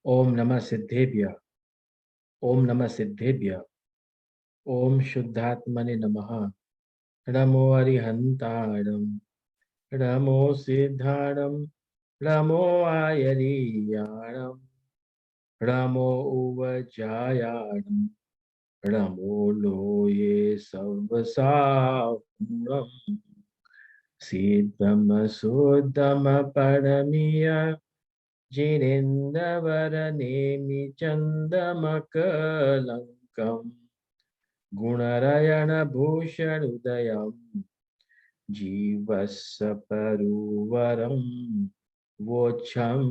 ओम नमः सिद्धेभ्य। ओम नमः सिद्धेभ्य। ओम शुद्धात्मने नमः। नमो अरिहंताणं, नमो सिद्धाणं, नमो आयरीयाणं, नमो उवजायाणं, नमो लोये सवसाहुणं। सिद्धम शुद्धम परमीय जिनेन्द्रवरनेमि चन्दमकलङ्कम् गुणरयणभूषणोदयं जीवस्य परुवरं वोच्छम्।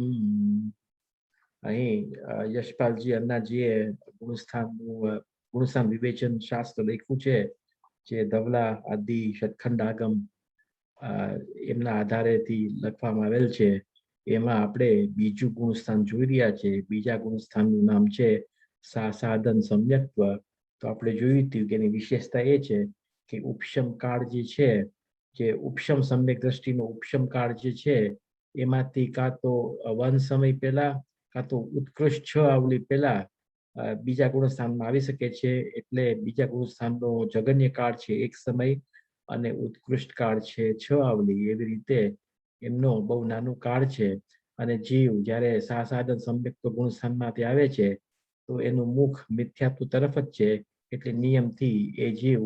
અહીં યશપાલજી અન્નાજીએ ગુણસ્થાન વિવેચન શાસ્ત્ર લખ્યું છે, જે ધવલા આદિ શતખંડ આગમ એમના આધારેથી લખવામાં આવેલ છે. એમાં આપણે બીજું ગુણસ્થાન જોઈ રહ્યા છે. બીજા ગુણસ્થાનનું નામ છે સાધન સમ્યક્ત્વ. તો આપણે જોયું હતું કે એની વિશેષતા એ છે કે ઉપશમ કાળ જે ઉપશમ સમ્યક દ્રષ્ટિનો ઉપશમ કાળ જે છે, એમાંથી કાં તો વન સમય પહેલા કાં તો ઉત્કૃષ્ટ 6 આવલી પહેલા બીજા ગુણસ્થાનમાં આવી શકે છે. એટલે બીજા ગુણસ્થાનનો જગન્ય કાળ છે 1 સમય અને ઉત્કૃષ્ટ કાળ છે 6 આવલી. એવી રીતે એમનો બહુ નાનું કાળ છે. અને જીવ જ્યારે સાધન સમ્યક્ત ગુણસ્થાનમાંથી આવે છે તો એનું મુખ મિથ્યાત્વ તરફ જ છે. એટલે નિયમથી એ જીવ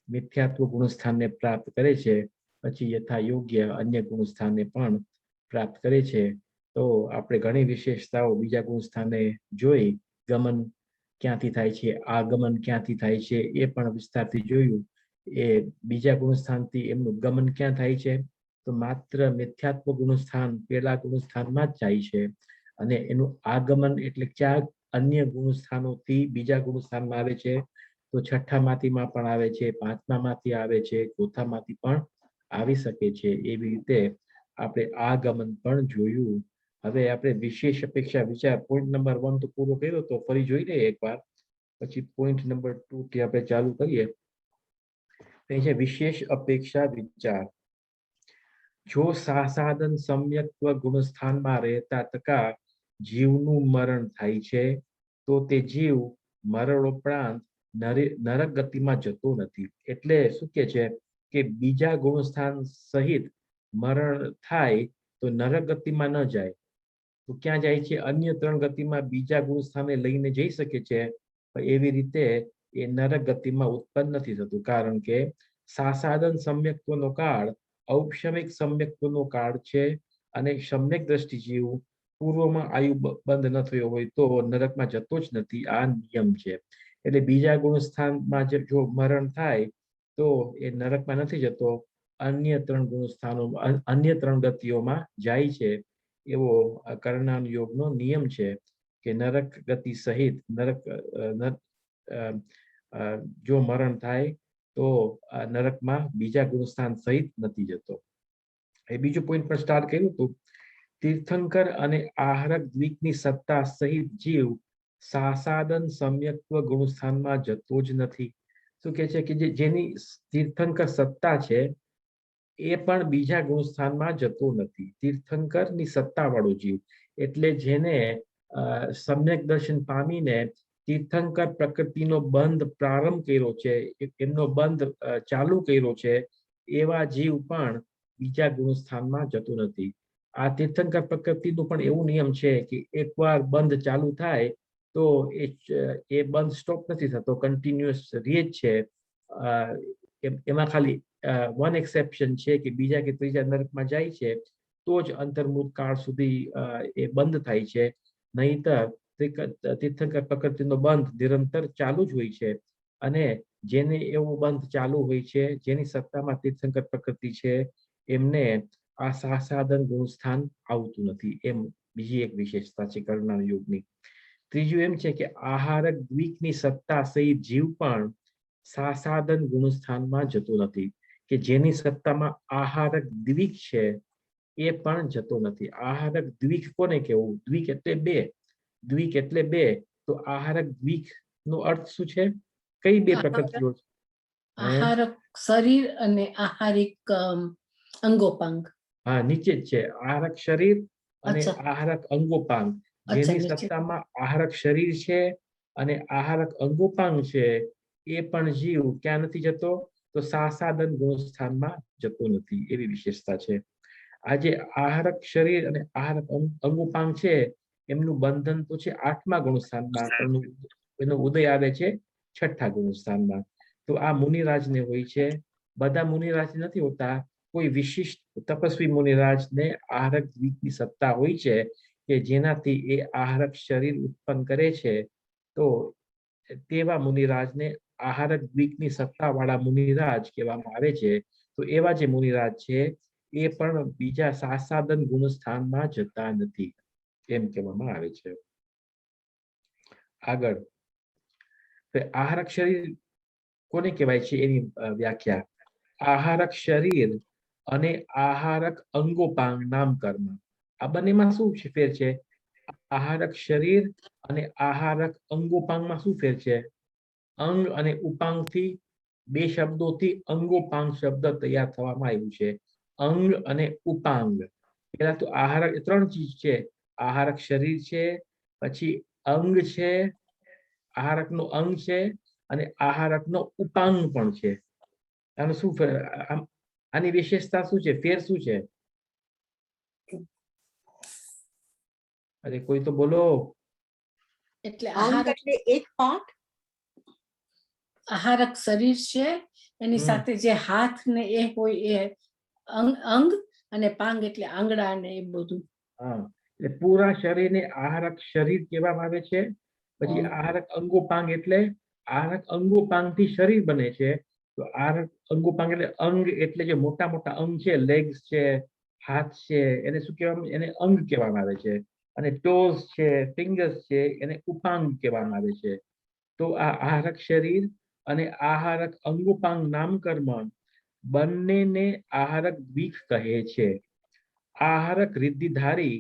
મિથ્યાત્વ ગુણસ્થાનને પ્રાપ્ત કરે છે, પછી યથા યોગ્ય અન્ય ગુણસ્થાનને પણ પ્રાપ્ત કરે છે. તો આપણે ઘણી વિશેષતાઓ બીજા ગુણસ્થાને જોઈ. ગમન ક્યાંથી થાય છે, આગમન ક્યાંથી થાય છે એ પણ વિસ્તારથી જોયું. એ બીજા ગુણસ્થાનથી એમનું ગમન ક્યાં થાય છે, તો માત્ર મિથ્યાત્વ ગુણસ્થાન પેલા ગુણસ્થાનમાં જ જાય છે. અને એનું આગમન એટલે ક્યાંક અન્ય ગુણસ્થાનોથી બીજા ગુણસ્થાનમાં આવે છે. તો છઠ્ઠામાંથી પણ આવે છે, પાંચમામાંથી આવે છે, ચોથામાંથી પણ આવી શકે છે. એવી રીતે આપણે આગમન પણ જોયું. હવે આપણે વિશેષ અપેક્ષા વિચાર પોઈન્ટ નંબર 1 તો પૂરો કર્યો, તો ફરી જોઈ લઈએ એકવાર, પછી પોઈન્ટ નંબર 2 થી આપણે ચાલુ કરીએ. તે છે વિશેષ અપેક્ષા વિચાર. જો સાધન સમ્યક્ત્વ ગુણસ્થાનમાં રહેતા તકા જીવનું મરણ થાય છે, તો તે જીવ મરણ ઉપરાંત નરક ગતિમાં જતો નથી. એટલે શું કે છે કે બીજા ગુણસ્થાન સહિત મરણ થાય તો નરક ગતિમાં ન જાય. તો ક્યાં જાય છે? અન્ય 3 ગતિમાં બીજા ગુણસ્થાને લઈને જઈ શકે છે. એવી રીતે એ નરક ગતિમાં ઉત્પન્ન નથી થતું, કારણ કે સાધન સમ્યક્ત્વનો કાળ ઔપશમિક સમ્યક્ત્વનો કાળ છે. અને સમ્યક દ્રષ્ટિ જીવ પૂર્વમાં આયુ બંધ ન થયો હોય તો નરકમાં જતો જ નથી. આ નિયમ છે. એટલે બીજા ગુણસ્થાનમાં જો મરણ થાય તો એ નરકમાં નથી જતો, અન્ય 3 ગુણસ્થાનો અન્ય 3 ગતિઓમાં જાય છે. એવો કર્ણાન યોગનો નિયમ છે કે નરક ગતિ સહિત જો મરણ થાય તો નરકમાં બીજા ગુણસ્થાન સહિત નથી જતો. એ બીજું પોઈન્ટ પર સ્ટાર્ટ કર્યું હતું. તીર્થંકર અને આહારક દ્વિકની સત્તા સહિત જીવ સાધન સમ્યક્ત્વ ગુણસ્થાનમાં જતો જ નથી. શું કે છે કે જેની તીર્થંકર સત્તા છે એ પણ બીજા ગુણસ્થાનમાં જતો નથી. તીર્થંકરની સત્તા વાળો જીવ એટલે જેને સમ્યક દર્શન પામીને તીર્થંકર પ્રકૃતિનો બંધ પ્રારંભ કર્યો છે, એમનો બંધ ચાલુ કર્યો છે, એવા જીવ પણ બીજા ગુણસ્થાનમાં જતો નથી. આ તીર્થંકર પ્રકૃતિનું પણ એવું નિયમ છે કે એકવાર બંધ ચાલુ થાય તો એ બંધ સ્ટોપ નથી થતો, કન્ટિન્યુઅસ રહે જ છે. એમાં ખાલી વન એક્સેપ્શન છે કે બીજા કે ત્રીજા નરકમાં જાય છે તો જ અંતર્મુખ કાળ સુધી એ બંધ થાય છે. નહીતર તીર્થંકર પ્રકૃતિનો બંધ નિરંતર ચાલુ જ હોય છે. અને જેને એવો બંધ ચાલુ હોય છે, જેની સત્તામાં તીર્થંકર પ્રકૃતિ છે, એમને આ સાધન ગુણસ્થાન આવતું નથી. એમ બીજી એક વિશેષતા છે કર્ણાન યોગની. ત્રીજું એમ છે કે આહારક દ્વિકની સત્તા સહિત જીવ પણ સાધન ગુણસ્થાનમાં જતો નથી. કે જેની સત્તામાં આહારક દ્વિક છે એ પણ જતો નથી. આહારક દ્વિક કોને કહેવું? દ્વિક એટલે બે. દ્વિક એટલે બે. તો આહારક દ્વિક નો અર્થ શું છે? કઈ બે પ્રકૃતિઓ છે? આહારક શરીર અને આહારિક અંગોપાંગ. હા, નીચે જ છે આહારક શરીર અને આહારક અંગોપાંગ. જેની નીચે. સત્તામાં આહારક શરીર છે અને આહારક અંગોપાંગ છે, એ પણ જીવ ક્યાં નથી જતો? તો સાસાદન ગુણસ્થાનમાં જતો નથી. એવી વિશેષતા છે. આ જે આહારક શરીર અને આહારક અંગોપાંગ છે, એમનું બંધન તો છે 8મા ગુણસ્થાનમાં, પણ એનો ઉદય આવે છે 6ઠ્ઠા ગુણસ્થાનમાં. તો આ મુનિરાજને હોય છે. બધા મુનિરાજ નથી હોતા. કોઈ વિશિષ્ટ તપસ્વી મુનિરાજને આહારક દ્વીપની સત્તા હોય છે, કે જેનાથી એ આહારક શરીર ઉત્પન્ન કરે છે. તો તેવા મુનિરાજને આહારક દ્વીપની સત્તાવાળા મુનિરાજ કહેવામાં આવે છે. તો એવા જે મુનિરાજ છે, એ પણ બીજા સાસાદન ગુણસ્થાનમાં જતા નથી, એમ કહેવામાં આવે છે. આગળ આહારક શરીર કોને કહેવાય છે એની વ્યાખ્યા. આહારક શરીર અને આહારક અંગોપાંગ નામકર્મ, આ બંનેમાં શું ફેર છે? આહારક શરીર અને આહારક અંગોપાંગમાં શું ફેર છે? અંગ અને ઉપાંગથી, બે શબ્દોથી અંગોપાંગ શબ્દ તૈયાર થવામાં આવ્યું છે. અંગ અને ઉપાંગ. પેલા તો આહારક 3 ચીજ છે. આહારક શરીર છે, પછી અંગ છે, આહારકનો અંગ છે, અને આહારકનો ઉપાંગ પણ છે. આનું શું આની વિશેષતા શું છે? ફેર શું છે? અરે કોઈ તો બોલો. એટલે અંગ એટલે એક પાર્ટ, આહારક શરીર છે, એની સાથે જે હાથ ને એ હોય એ અંગ, અને પાંગ એટલે આંગળા ને એ બધું. હા, એટલે પૂરા શરીરને આહારક શરીર કહેવામાં આવે છે. પછી આહારક અંગોપાંગ એટલે આહારક અંગોપાંગથી શરીર બને છે. તો આહારક અંગોપાંગ એટલે અંગ, એટલે જે મોટા મોટા અંગ છે, લેગ્સ છે, હાથ છે, એને શું કહેવામાં? એને અંગ કહેવામાં આવે છે. અને ટોઝ છે, ફિંગર્સ છે, એને ઉપાંગ કહેવામાં આવે છે. તો આ આહારક શરીર અને આહારક અંગોપાંગ નામકર્મ બંનેને આહારક દ્વીપ કહે છે. આહારક રિદ્ધિધારી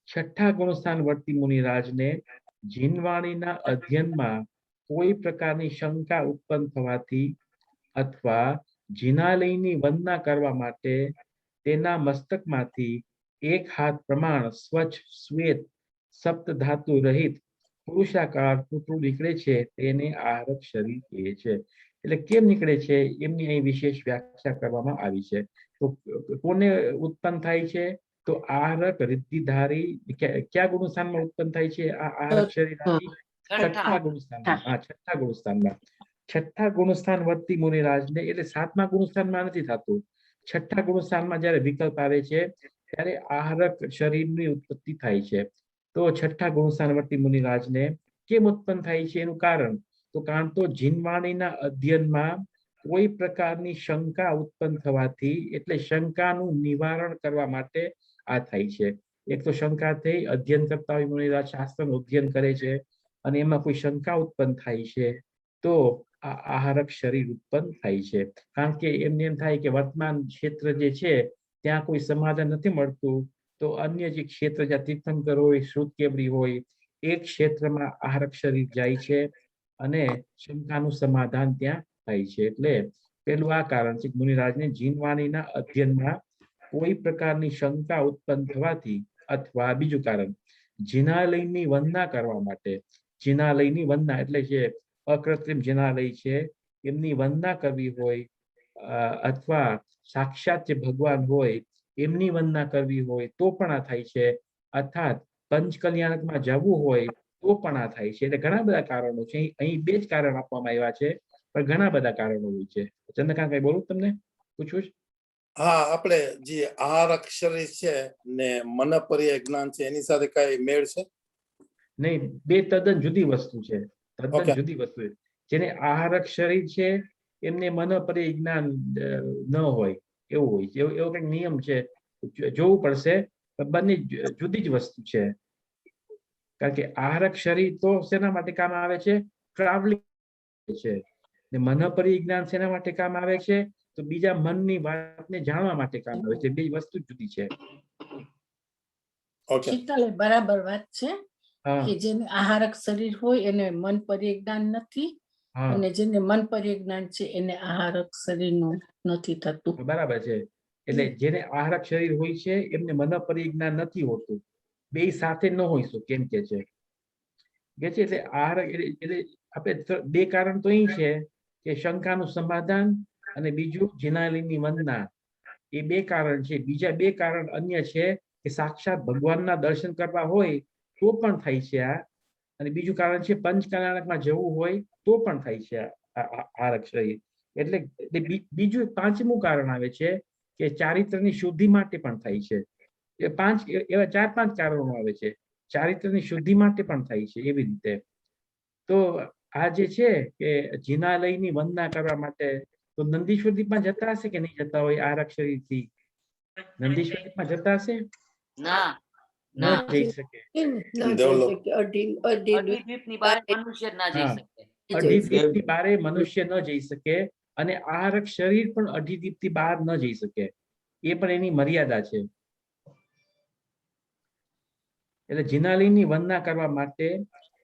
6ઠ્ઠા ગુણસ્થાન વર્તી મુનિરાજને જીનવાણીના અધ્યયનમાં કોઈ પ્રકારની શંકા ઉત્પન્ન થવાથી અથવા જિનાલયની વંદના કરવા માટે તેના મસ્તકમાંથી એક હાથ પ્રમાણ સ્વચ્છ શ્વેત સપ્ત ધાતુ રહિત પુરુષાકાર પૂતળું નીકળે છે, તેને આહારક શરીર કહે છે. એટલે કેમ નીકળે છે એમની અહીં વિશેષ વ્યાખ્યા કરવામાં આવી છે. તો કોને ઉત્પન્ન થાય છે? તો આહારક રિદ્ધિધારી કયા ગુણસ્થાનમાં ઉત્પન્ન થાય છે? આ આહારક શરીર 6ઠ્ઠા ગુણસ્થાનમાં. હા, 6ઠ્ઠા ગુણસ્થાનમાં. 6ઠ્ઠા ગુણસ્થાન વર્તી મુનિરાજને, એટલે 7મા ગુણસ્થાનમાં નથી થતું. 6ઠ્ઠા ગુણસ્થાનમાં જયારે વિકલ્પ આવે છે, ત્યારે આહારક શરીરની ઉત્પત્તિ થાય છે. તો 6ઠ્ઠા ગુણસ્થાન વર્તી મુનિરાજને કેમ ઉત્પન્ન થાય છે? એનું કારણ તો જીનવાણીના અધ્યયનમાં કોઈ પ્રકારની શંકા ઉત્પન્ન થવાથી, એટલે શંકાનું નિવારણ કરવા માટે આ થાય છે. એક તો શંકા થઈ, અધ્યયન કરતા હોય મુનિરાજ, શાસ્ત્રનું અધ્યયન કરે છે, અને એમાં કોઈ શંકા ઉત્પન્ન થાય છે, તો આ આહારક શરીર ઉત્પન્ન થાય છે. કારણ કે એમને એમ થાય કે વર્તમાન ક્ષેત્ર જે છે ત્યાં કોઈ સમાધાન નથી મળતું, તો અન્ય જે ક્ષેત્ર, જ્યાં તીર્થંકર હોય, શ્રુતકેવડી હોય, એ ક્ષેત્રમાં આહારક શરીર જાય છે, અને શંકાનું સમાધાન ત્યાં થાય છે. એટલે પેલું આ કારણ છે, મુનિરાજને જીનવાણીના અધ્યયનમાં કોઈ પ્રકારની શંકા ઉત્પન્ન થવાથી, અથવા બીજું કારણ જિનાલયની વંદના કરવા માટે. જિનાલયની વંદના એટલે જે અકૃત્રિમ જિનાલય છે, એમની વંદના કરવી હોય, અથવા સાક્ષાત જે ભગવાન હોય એમની વંદના કરવી હોય, તો પણ આ થાય છે. અર્થાત પંચકલ્યાણકમાં જવું હોય તો પણ આ થાય છે. એટલે ઘણા બધા કારણો છે. અહીં 2 જ કારણ આપવામાં આવ્યા છે, પણ ઘણા બધા કારણો હોય છે. ચંદ્રકાંત, કઈ બોલું તમને પૂછવું છે? હા, આપણે જે આહારક શરીર છે ને મનપર્યાય જ્ઞાન છે, એની સાથે કઈ મેળ છે? નહીં, 2 તદ્દન જુદી વસ્તુ છે. તદ્દન Okay. જુદી વસ્તુ છે. જેને આહારક શરીર છે એમને મનપર્યાય જ્ઞાન ન હોય એવું હોય છે. એવો કંઈક નિયમ છે, જોવું પડશે. બંને જુદી જ વસ્તુ છે. કારણ કે આહારક શરીર તો શેના માટે કામ આવે છે? ટ્રાવેલિંગ છે. ને મનપર્યાય જ્ઞાન શેના માટે કામ આવે છે? તો બીજા મનની વાતને જાણવા માટે કામ આવે છે. 2 વસ્તુ જુદી છે. Okay. શીતલે બરાબર વાત છે હા, કે જેને આહારક શરીર હોય એને મન પર્યાય જ્ઞાન નથી, હા, અને જેને મન પર્યાય જ્ઞાન છે એને આહારક શરીરનું નથી થતું. બરાબર છે. એટલે જેને આહારક શરીર હોય છે એમને મનપર્યાય જ્ઞાન નથી હોતું. બે સાથે ન હોઈ શકે એમ કે છે એટલે એટલે આપણે બે કારણ તો અહીં છે કે શંકાનું સમાધાન અને બીજું જિનાલયની વંદના એ બે કારણ છે બીજા બે કારણ અન્ય છે કે સાક્ષાત ભગવાનના દર્શન કરવા હોય તો પણ થાય છે આ અને બીજું કારણ છે પંચકલ્યાણકમાં જવું હોય તો પણ થાય છે આરક્ષરી એટલે બીજું પાંચમું કારણ આવે છે કે ચારિત્રની શુદ્ધિ માટે પણ થાય છે એ પાંચ એવા 4-5 કારણો આવે છે ચારિત્રની શુદ્ધિ માટે પણ થાય છે એવી રીતે તો આ જે છે કે જિનાલયની વંદના કરવા માટે તો નંદીશ્વર દીપમાં જતા હશે કે નહીં જતા હોય આરક્ષરીથી નંદીશ્વર દીપમાં જતા હશે ના ન જઈ શકે અઢી દ્વીપની બહાર મનુષ્ય ના જઈ હા. શકે અઢી દીપથી બારે મનુષ્ય ન જઈ શકે અને આરક શરીર પણ અઢી દીપથી બહાર ન જઈ શકે એ પણ એની મર્યાદા છે એટલે જિનાલયની વંદના કરવા માટે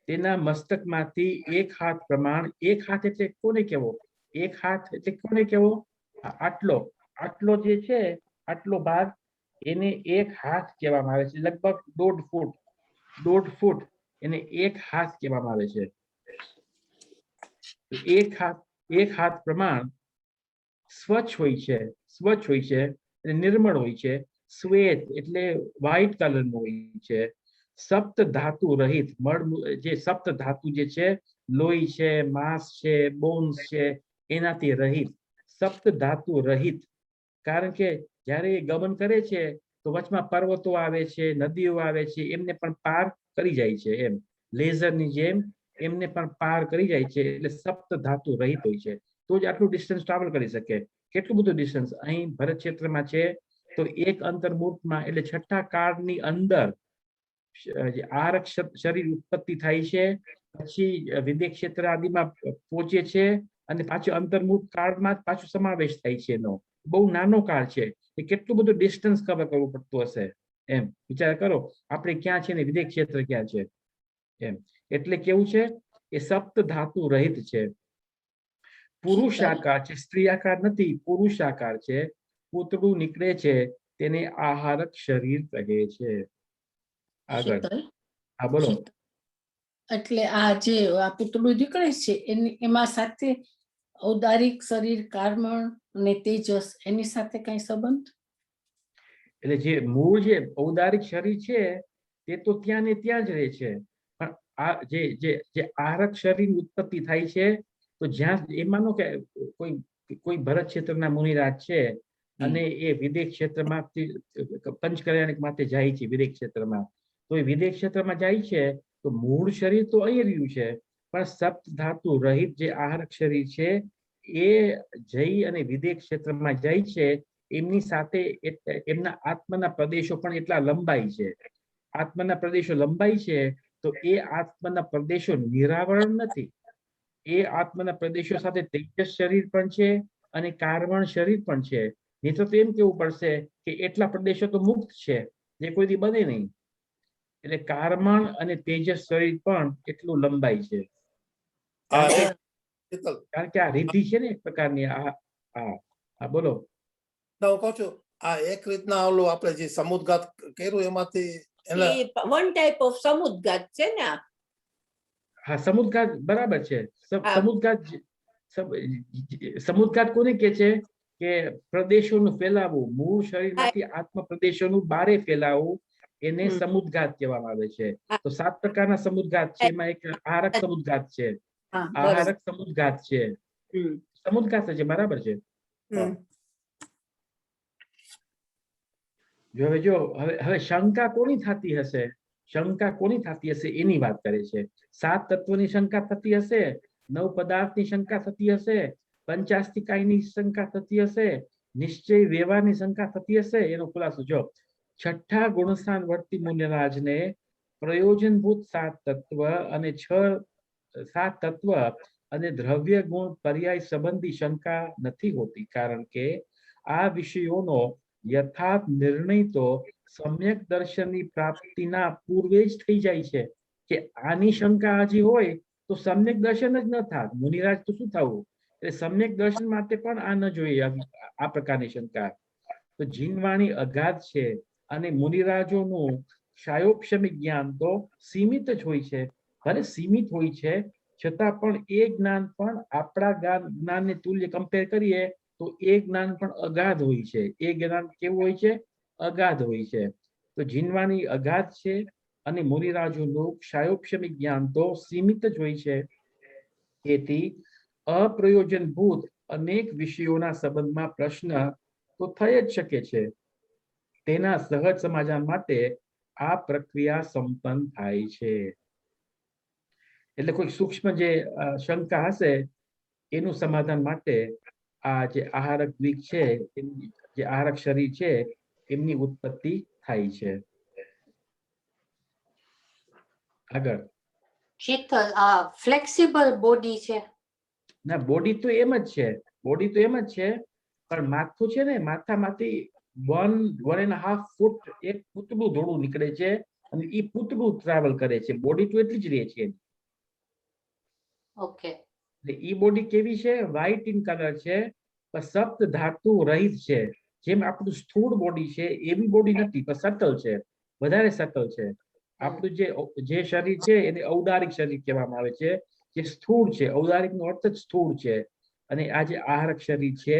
તેના મસ્તકમાંથી એક હાથ પ્રમાણ એક હાથ એટલે કોને કેવો એક હાથ એટલે કોને કેવો આટલો આટલો જે છે આટલો ભાગ એને એક હાથ કહેવામાં આવે છે લગભગ 1.5 ફૂટ એને એક હાથ કહેવામાં આવે છે એક હાથ પ્રમાણ સ્વચ્છ હોય છે અને નિર્મળ હોય છે શ્વેત એટલે વ્હાઇટ કલરનું હોય છે સપ્ત ધાતુ રહિત જે સપ્ત ધાતુ જે છે લોહી છે માંસ છે બોન્સ છે એનાથી રહિત સપ્ત ધાતુ રહિત કારણ કે જ્યારે એ ગમન કરે છે તો વચમાં પર્વતો આવે છે નદીઓ આવે છે એમને પણ પાર કરી જાય છે એમ લેઝરની જેમ એમને પણ પાર કરી જાય છે એટલે સપ્ત ધાતુ રહિત હોય છે તો જ આટલું ડિસ્ટન્સ ટ્રાવેલ કરી શકે કેટલું બધું ડિસ્ટન્સ અહીં ભરત ક્ષેત્રમાં છે તો એક અંતર્મુખમાં એટલે છઠ્ઠા કાળની અંદર આરક શરીર ઉત્પત્તિ થાય છે પછી વિદેહ ક્ષેત્ર આદિમાં પહોંચે છે અને પાછું અંતર્મુખ કાળમાં પાછું સમાવેશ થાય છે એનો બહુ નાનો કાળ છે એ કેટલું બધું ડિસ્ટન્સ કવર કરવું પડતું હશે એમ વિચાર કરો આપણે ક્યાં છે ને વિદેહ ક્ષેત્ર ક્યાં છે એમ એટલે કેવું છે એ સપ્ત ધાતુ રહિત છે પુરુષાકાર છે સ્ત્રી આકાર નથી પુરુષાકાર છે પૂતળું નીકળે છે તેને આહારક શરીર કહે છે આગળ હા બોલો એટલે આ જે આ પૂતળું નીકળે છે એમાં સાથે ઔદારિક શરીર કાર્મણ અને તેજસ એની સાથે કઈ સંબંધ એટલે જે મૂળ જે ઔદારિક શરીર છે તે તો ત્યાં ને ત્યાં જ રહે છે પણ આ જે આહારક શરીર ઉત્પત્તિ થાય છે તો જ્યાં એ માનો કે કોઈ ભરત ક્ષેત્રના મુનિરાજ છે અને એ વિદેહ ક્ષેત્રમાંથી પંચકલ્યાણક માટે જાય છે વિદેહ ક્ષેત્રમાં તો એ વિદેહ ક્ષેત્રમાં જાય છે તો મૂળ શરીર તો અહીં રહ્યું છે પણ સપ્ત ધાતુ રહિત જે આહારક શરીર છે એ જઈ અને વિદેહ ક્ષેત્રમાં જાય છે એમની સાથે એમના આત્માના પ્રદેશો પણ એટલા લંબાઈ છે આત્માના પ્રદેશો લંબાઈ છે તો એ આત્માના પ્રદેશો નિરાવરણ નથી એ આત્માના પ્રદેશો સાથે તેજસ શરીર પણ છે અને કાર્બન શરીર પણ છે નહીં તો એમ કેવું પડશે કે એટલા પ્રદેશો તો મુક્ત છે જે કોઈ દી બને નહીં એટલે કાર્બન અને તેજસ શરીર પણ એટલું લંબાઈ છે કારણ કે આ રીતિ છે ને એક પ્રકારની આ બોલો હું કહું છું આ એક રીતના ઓલું આપણે જે સમુદ્રઘાત કર્યું એમાંથી વન ટાઈપ ઓફ સમુદ્રઘાત છે ને હા સમુદ્રઘાત બરાબર છે સમુદ્રઘાત કોને કે છે કે પ્રદેશોનું ફેલાવવું મૂળ શરીરમાંથી આત્મ પ્રદેશોનું બારે ફેલાવવું એને સમુદ્રઘાત કહેવામાં આવે છે તો 7 પ્રકારના સમુદ્રઘાત છે એમાં એક આહારક સમુદ્રઘાત છે આહારક સમુદ્રઘાત છે સમુદ્રઘાત છે બરાબર છે હવે શંકા કોની થતી હશે એની વાત કરે છે 7 તત્વોની શંકા થતી હશે 9 પદાર્થની શંકા થતી હશે પંચાસ્તિકાયની શંકા થતી હશે નિશ્ચય વ્યવહારની શંકા થતી હશે એનો ખુલાસો જો છઠ્ઠા ગુણસ્થાન વર્તી મુનિરાજને પ્રયોજનભૂત 7 તત્વ અને 7 તત્વ અને દ્રવ્ય ગુણ પર્યાય સંબંધી શંકા નથી હોતી કારણ કે આ વિષયોનો યથાર્થ નિર્ણય તો સમ્યક દર્શનની પ્રાપ્તિના પૂર્વે જ થઈ જાય છે કે આની શંકા હજી હોય તો સમ્યક દર્શન જ ન થાત મુનિરાજ તો શું થવું એટલે સમ્યક દર્શન માટે પણ આ ન જોઈએ આ પ્રકારની શંકા તો જીનવાણી અગાધ છે અને મુનિરાજોનું ક્ષાયોપશમી જ્ઞાન તો સીમિત જ હોય છે. ભલે સીમિત હોય છે છતાં પણ એ જ્ઞાન પણ આપણા જ્ઞાનને તુલ્ય કમ્પેર કરીએ તો એ જ્ઞાન પણ અગાધ હોય છે. એ જ્ઞાન કેવું હોય છે? અગાધ હોય છે. તો જીનવાની અગાધ છે અને મુનિરાજોનું ક્ષાયોપશમી જ્ઞાન તો સીમિત જ હોય છે. તેથી અપ્રયોજનભૂત અનેક વિષયોના સંબંધમાં પ્રશ્ન તો થઈ જ શકે છે. તેના સહજ સમાધાન માટે આ પ્રક્રિયા સંપન્ન થાય છે. એટલે કોઈ સૂક્ષ્મ જે શંકા હશે એનું સમાધાન માટે આ જે આહારક દ્વીક છે, જે આહારક શરીર છે, એમની ઉત્પત્તિ થાય છે. આગળ શીતલ, આ ફ્લેક્સિબલ બોડી છે. ના, બોડી તો એમ જ છે, બોડી તો એમ જ છે, પણ માથું છે ને, માથામાંથી 1.5 ફૂટ એક પૂતળું ધોળું નીકળે છે અને એ પૂતળું ટ્રાવેલ કરે છે. બોડી તો એટલી જ રહે છે. ઓકે. એટલે ઈ બોડી કેવી છે? વ્હાઇટ ઇન કલર છે, પણ સપ્ત ધાતુ રહિત છે. જેમ આપણું સ્થૂળ બોડી છે એવી બોડી નથી, પણ સટલ છે, વધારે સટલ છે. આપણું જે શરીર છે એને ઔદારિક શરીર કહેવામાં આવે છે, જે સ્થૂળ છે. ઔદારિક નો અર્થ જ સ્થૂળ છે. અને આ જે આહારક શરીર છે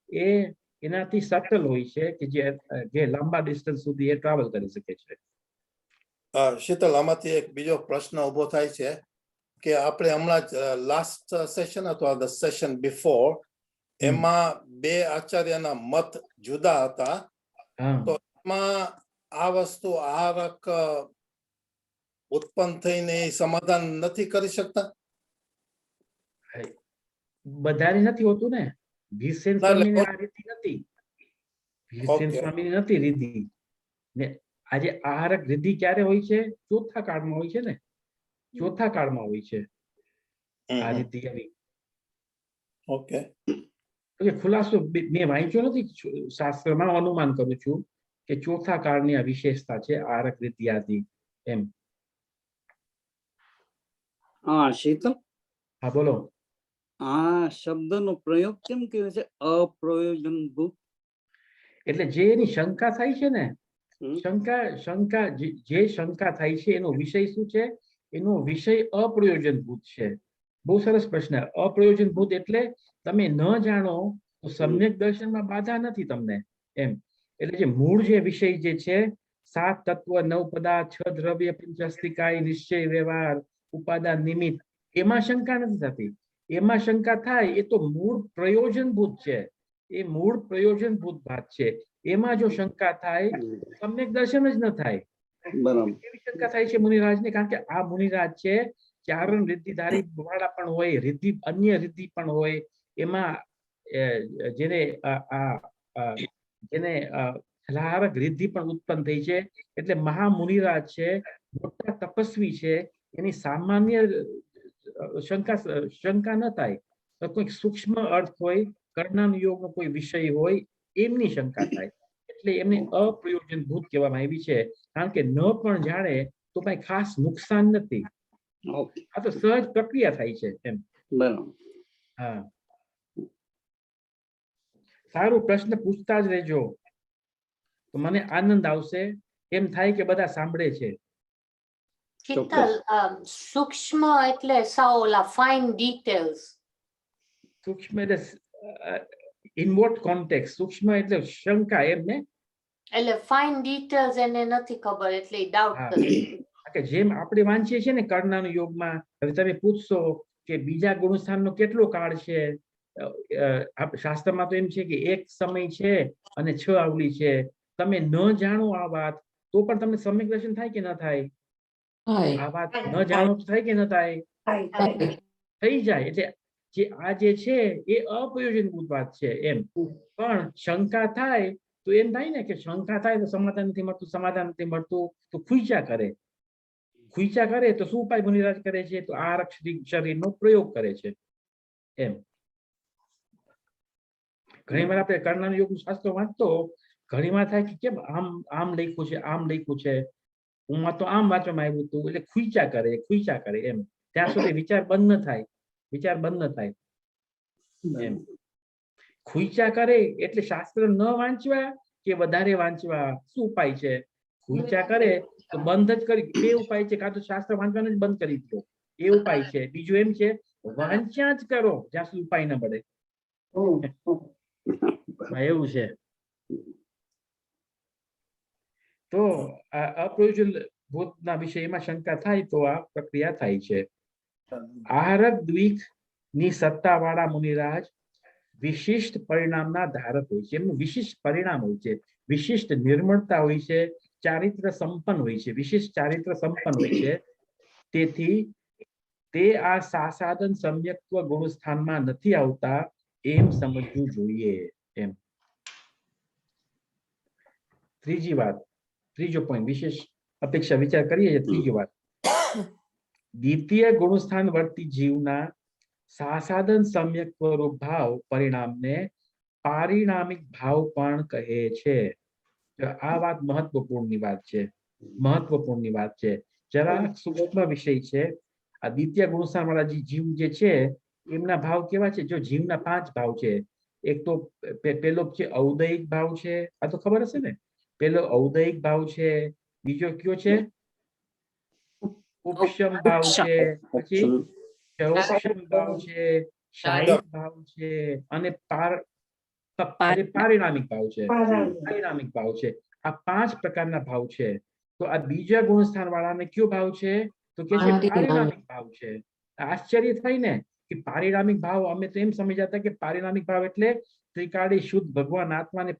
એ એનાથી સટલ હોય છે કે જે લાંબા ડિસ્ટન્સ સુધી એ ટ્રાવેલ કરી શકે છે. શીતલ, આમાંથી એક બીજો પ્રશ્ન ઉભો થાય છે કે આપણે હમણાં જ લાસ્ટ સેશન અથવા ધ સેશન બિફોર એમાં બે આચાર્યના મત જુદા હતા. તો એમાં આ વસ્તુ આહારક ઉત્પન્ન થઈને સમાધાન નથી કરી શકતા? બધાને નથી હોતું ને. ભીમસેન સ્વામીની આ રીતિ નથી. ભીમસેન સ્વામીની નથી રીતિ. ને આજે આહારક રીતિ ક્યારે હોય છે? ચોથા કાળમાં હોય છે ને. ચોથા કાળમાં હોય છે આ રીતિ આવી. ઓકે. ખુલાસો મેં વાંચ્યો નથી શાસ્ત્રમાં, અનુમાન કરું છું કે ચોથા કાળની આ વિશેષતા છે આહારક રીતિ આદિ એમ. હા શીતલ, હા બોલો. આ શબ્દનો પ્રયોગ કેમ કહ્યો છે અપ્રયોજનભૂત? એટલે જે એની શંકા થાય છે ને, શંકા જે શંકા થાય છે એનો વિષય શું છે? એનો વિષય અપ્રયોજનભૂત છે. બહુ સરસ પ્રશ્ન. અપ્રયોજનભૂત એટલે તમે ન જાણો તો સમ્યક દર્શનમાં બાધા નથી તમને એમ. એટલે જે મૂળ જે વિષય જે છે, 7 તત્વ, 9 પદાર્થ, 6 દ્રવ્ય, 5 અસ્થિકાય, નિશ્ચય, વ્યવહાર, ઉપાદાન, નિમિત્ત, એમાં શંકા નથી થતી. એમાં શંકા થાય એ તો મૂળ પ્રયોજનભૂત છે. એ મૂળ પ્રયોજનભૂત ભાગ છે. એમાં જો શંકા થાય સમ્યક દર્શન જ ન થાય. બરાબર. એવી શંકા થાય છે મુનિરાજને, કારણ કે આ મુનિરાજ છે ચારણ રિદ્ધિધારી વાળા પણ હોય, રિદ્ધિ અન્ય રિદ્ધિ પણ હોય. એમાં જેને આહારક રિદ્ધિ પણ ઉત્પન્ન થઈ છે. એટલે મહામુનિરાજ છે, મોટા તપસ્વી છે. એની સામાન્ય શંકા ન થાય. કોઈ સૂક્ષ્મ અર્થ હોય, કર્ણાનુયોગનો કોઈ વિષય હોય, એમની શંકા થાય. એટલે એમને અપ્રયોજનભૂત કહેવામાં આવી છે, કારણ કે ન પણ જાણે તો કઈ ખાસ નુકસાન નથી. આ તો સહજ પ્રક્રિયા થાય છે એમ. બરાબર. હા, સારું. પ્રશ્ન પૂછતા જ રહેજો તો મને આનંદ આવશે. એમ થાય કે બધા સાંભળે છે. શીતલ, સૂક્ષ્મ એટલે સાવ ઓલા ફાઇન ડિટેલ્સ. સૂક્ષ્મ એટલે ઇન વોટ કોન્ટેક્સ્ટ? સૂક્ષ્મ એટલે શંકા એમ ને. એટલે ફાઇન ડિટેલ્સ એને નથી ખબર એટલે ડાઉટ કરે. કે જેમ આપણે વાંચીએ છીએ ને કર્ણાનુયોગમાં, હવે તમે પૂછશો કે બીજા ગુણસ્થાનનો કેટલો કાળ છે? શાસ્ત્રમાં તો એમ છે કે એક સમય છે અને 6 આવલી છે. તમે ન જાણો આ વાત તો પણ તમને સમ્યક દર્શન થાય કે ન થાય? આ વાત ન જાણો તો થાય કે ન થાય? થઈ જાય. એટલે આ જે છે એ અપ્રયોજનભૂત વાત છે એમ. પણ શંકા થાય તો એમ થાય ને કે શંકા થાય તો સમાધાન નથી મળતું, સમાધાન નથી મળતું તો ખૂંચ્યા કરે. ખૂંચ્યા કરે તો શું ઉપાય મુનિરાજ કરે છે? તો આહારક શરીરનો પ્રયોગ કરે છે એમ. ઘણી વાર આપણે કર્ણાનુયોગનું શાસ્ત્ર વાંચતો ઘણી વાર થાય કે કેમ આમ લખ્યું છે, આમ લખ્યું છે, હું તો આમ વાંચવામાં આવ્યું હતું. એટલે ખૂંચ્યા કરે એમ. ત્યાં સુધી વિચાર બંધ ન થાય. વિચાર બંધ ન થાય એમ. ખૂંચ્યા કરે એટલે શાસ્ત્ર ન વાંચવા કે વધારે વાંચવા શું ઉપાય છે? ખૂંચ્યા કરે તો બંધ જ કરી બે ઉપાય છે, કાં તો શાસ્ત્ર વાંચવાનું જ બંધ કરી દો એ ઉપાય છે, બીજું એમ છે વાંચ્યા જ કરો જ્યાં સુધી ઉપાય ન મળે. હા, એવું છે. તો આ અપ્રયોજન ભૂતના વિષયમાં શંકા થાય તો આ પ્રક્રિયા થાય છે. આહારક દ્વિક ની સત્તાવાળા મુનિરાજ વિશિષ્ટ પરિણામના ધારક હોય છે. એમનું વિશિષ્ટ પરિણામ હોય છે, વિશિષ્ટ નિર્મળતા હોય છે, ચારિત્ર સંપન્ન હોય છે, વિશિષ્ટ ચારિત્ર સંપન્ન હોય છે. તેથી તે આ સાસાદન સમ્યક્ત્વ ગુણસ્થાનમાં નથી આવતા એમ સમજવું જોઈએ. એમ ત્રીજી વાત, ત્રીજો પોઈન્ટ, વિશેષ અપેક્ષા વિચાર કરીએ છીએ. ત્રીજી વાત, દ્વિતીય ગુણસ્થાન વર્તી જીવના સાસાદન સમ્યક્ત્વ રૂપ ભાવ પરિણામને પારિણામિક ભાવ પણ કહે છે. આ વાત મહત્વપૂર્ણની વાત છે, મહત્વપૂર્ણની વાત છે. જરા સૂક્ષ્મ વિષય છે. આ દ્વિતીય ગુણસ્થાન વાળા જીવ જે છે એમના ભાવ કેવા છે? જો જીવના 5 ભાવ છે, એક તો પેલો છે ઔદયિક ભાવ છે, આ તો ખબર હશે ને. પેલો ઔદયિક ભાવ છે, બીજો કયો છે ઉપશમ ભાવ છે, પછી પરોક્ષમ ભાવ છે, શાયિક ભાવ છે અને પારિણામિક ભાવ છે. પારિણામિક ભાવ છે. આ 5 પ્રકારના ભાવ છે. તો આ બીજા ગુણસ્થાન વાળાને કયો ભાવ છે? તો કે છે પારિણામિક ભાવ છે. આશ્ચર્ય થાય ને કે પારિણામિક ભાવ, અમે તો એમ સમજ્યા હતા કે પારિણામિક ભાવ એટલે ત્રિકાળી શુદ્ધ ભગવાન આત્માને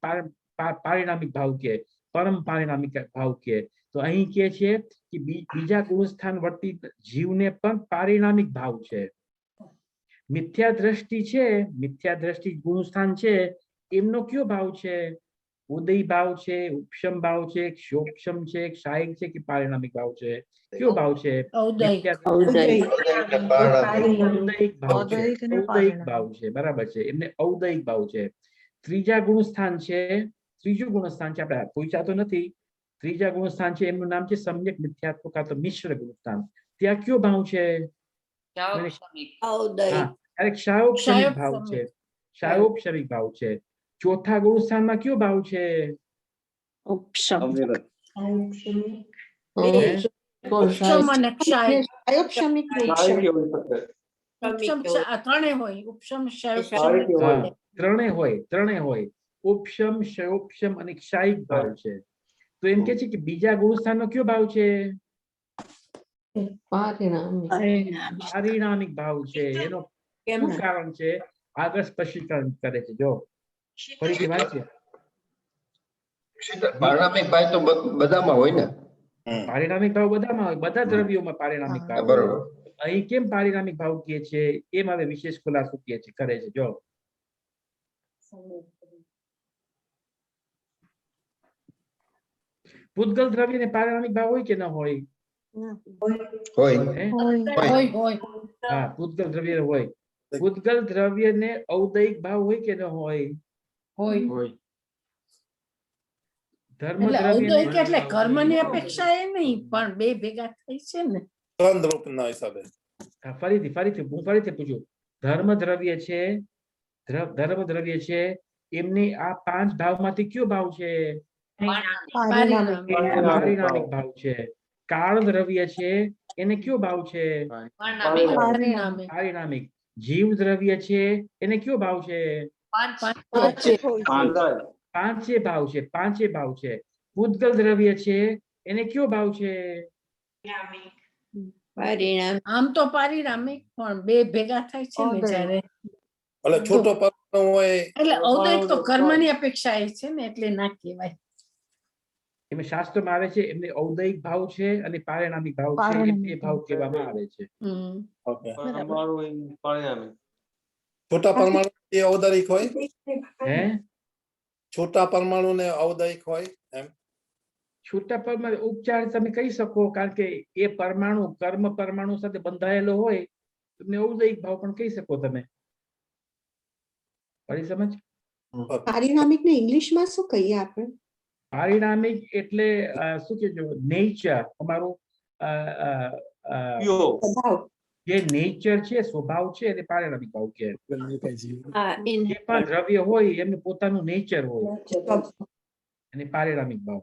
પારિણામિક ભાવ કે, પરમ પારિણામિક ભાવ કે. તો અહીં કે છે કે બીજા ગુણસ્થાન વર્તી જીવને પણ પારિણામિક ભાવ છે. મિથ્યા દ્રષ્ટિ છે, મિથ્યા દ્રષ્ટિ ગુણસ્થાન છે, એમનો કયો ભાવ છે? ઉદય ભાવ છે, ઉપશમ ભાવ છે, ક્ષોક્ષમ છે, શાયિક છે કે પારિણામિક ભાવ છે? કયો ભાવ છે? ઔદયિક. ઔદયિક ભાવ છે, ઔદયિક ભાવ છે. બરાબર છે, એમને ઔદયિક ભાવ છે. ત્રીજા ગુણસ્થાન છે, ત્રીજું ગુણસ્થાન છે, આપણે પૂછ્યા તો નથી. ત્રીજા ગુણસ્થાન છે, એમનું નામ છે સમ્યક મિથ્યાત્વ કાં તો મિશ્ર ગુણસ્થાન. ત્યાં કયો ભાવ છે? ક્ષાયોપશમિક ભાવ છે, ક્ષાયોપશમિક ભાવ છે. ચોથા ગુણસ્થાનમાં કયો ભાવ છે? ઉપશમ. અવિરત. ઉપશમ અને ક્ષાય. ક્ષમિક ઉપશમ ત્રણે હોય, ઉપશમ ક્ષાય હા, ત્રણે હોય. ઉપશમ, ક્ષયોપશમ અને ક્ષાયિક ભાવ છે. તો એમ કે છે કે બીજા ગુણસ્થાનનો કયો ભાવ છે? પારિણામિક ભાવ છે. એનો શું કારણ છે? આગળ સ્પષ્ટીકરણ કરે છે. જો ફરીથી વાંચીએ. પારિણામિક ભાવ તો બધામાં હોય ને. પારિણામિક ભાવ બધામાં હોય, બધા દ્રવ્યોમાં પારિણામિક ભાવ હોય. બરોબર. અહીં કેમ પારિણામિક ભાવ કહે છે એમ હવે વિશેષ ખુલાસો કહે છે, કરે છે. જો પૂતગલ દ્રવ્યને પારિણામિક ભાવ હોય કે ન હોય? હોય. હે? હોય. હા, પૂતગલ દ્રવ્ય હોય. પૂતગલ દ્રવ્યને ઔદયિક ભાવ હોય કે ન હોય? હોય. ધર્મ એટલે ઔદયિક દ્રવ્ય એટલે કર્મની અપેક્ષા એ નહીં, પણ બે ભેગા થઈ છે ને. ત્રણ રૂપના હિસાબે. ફરીથી હું પૂછું. ધર્મ દ્રવ્ય છે, ધર્મ દ્રવ્ય છે, એમની આ 5 ભાવમાંથી કયો ભાવ છે? પારિણામિક ભાવ છે. કાળ દ્રવ્ય છે, એને કયો ભાવ છે? પારિણામિક. જીવ દ્રવ્ય છે, એને કયો ભાવ છે? પાંચે ભાવ છે. પૂતગલ દ્રવ્ય છે, એને કયો ભાવ છે? આમ તો પારિણામિક, પણ બે ભેગા થાય છે ને જ્યારે. એટલે છોટો પરમાણુ હોય. એટલે ઔદયિક તો કર્મની અપેક્ષા એ છે ને, એટલે ના કહેવાય. એમાં શાસ્ત્રમાં આવે છે એમને ઔદયિક ભાવ છે અને પારિણામિક ભાવ છે, એ બે ભાવ કહેવામાં આવે છે. Okay. છોટા પરમાણુ એ ઔદારિક હોય, હે? છોટા પરમાણુ ને ઔદારિક હોય એમ. છૂટા પરમાણુ ઉપચાર તમે કહી શકો, કારણ કે એ પરમાણુ કર્મ પરમાણુ સાથે બંધાયેલો હોય, તમે ઔદયિક ભાવ પણ કહી શકો. તમે પડી સમજ? પારિણામિક ને ઇંગ્લિશમાં શું કહીએ આપણે? પારિણામિક એટલે શું કહેજો, નેચર, અમારું જે નેચર છે, સ્વભાવ છે, એને પારિણામિક ભાવ કહે. જે પણ દ્રવ્ય હોય એમનું પોતાનું નેચર હોય, અને પારિણામિક ભાવ.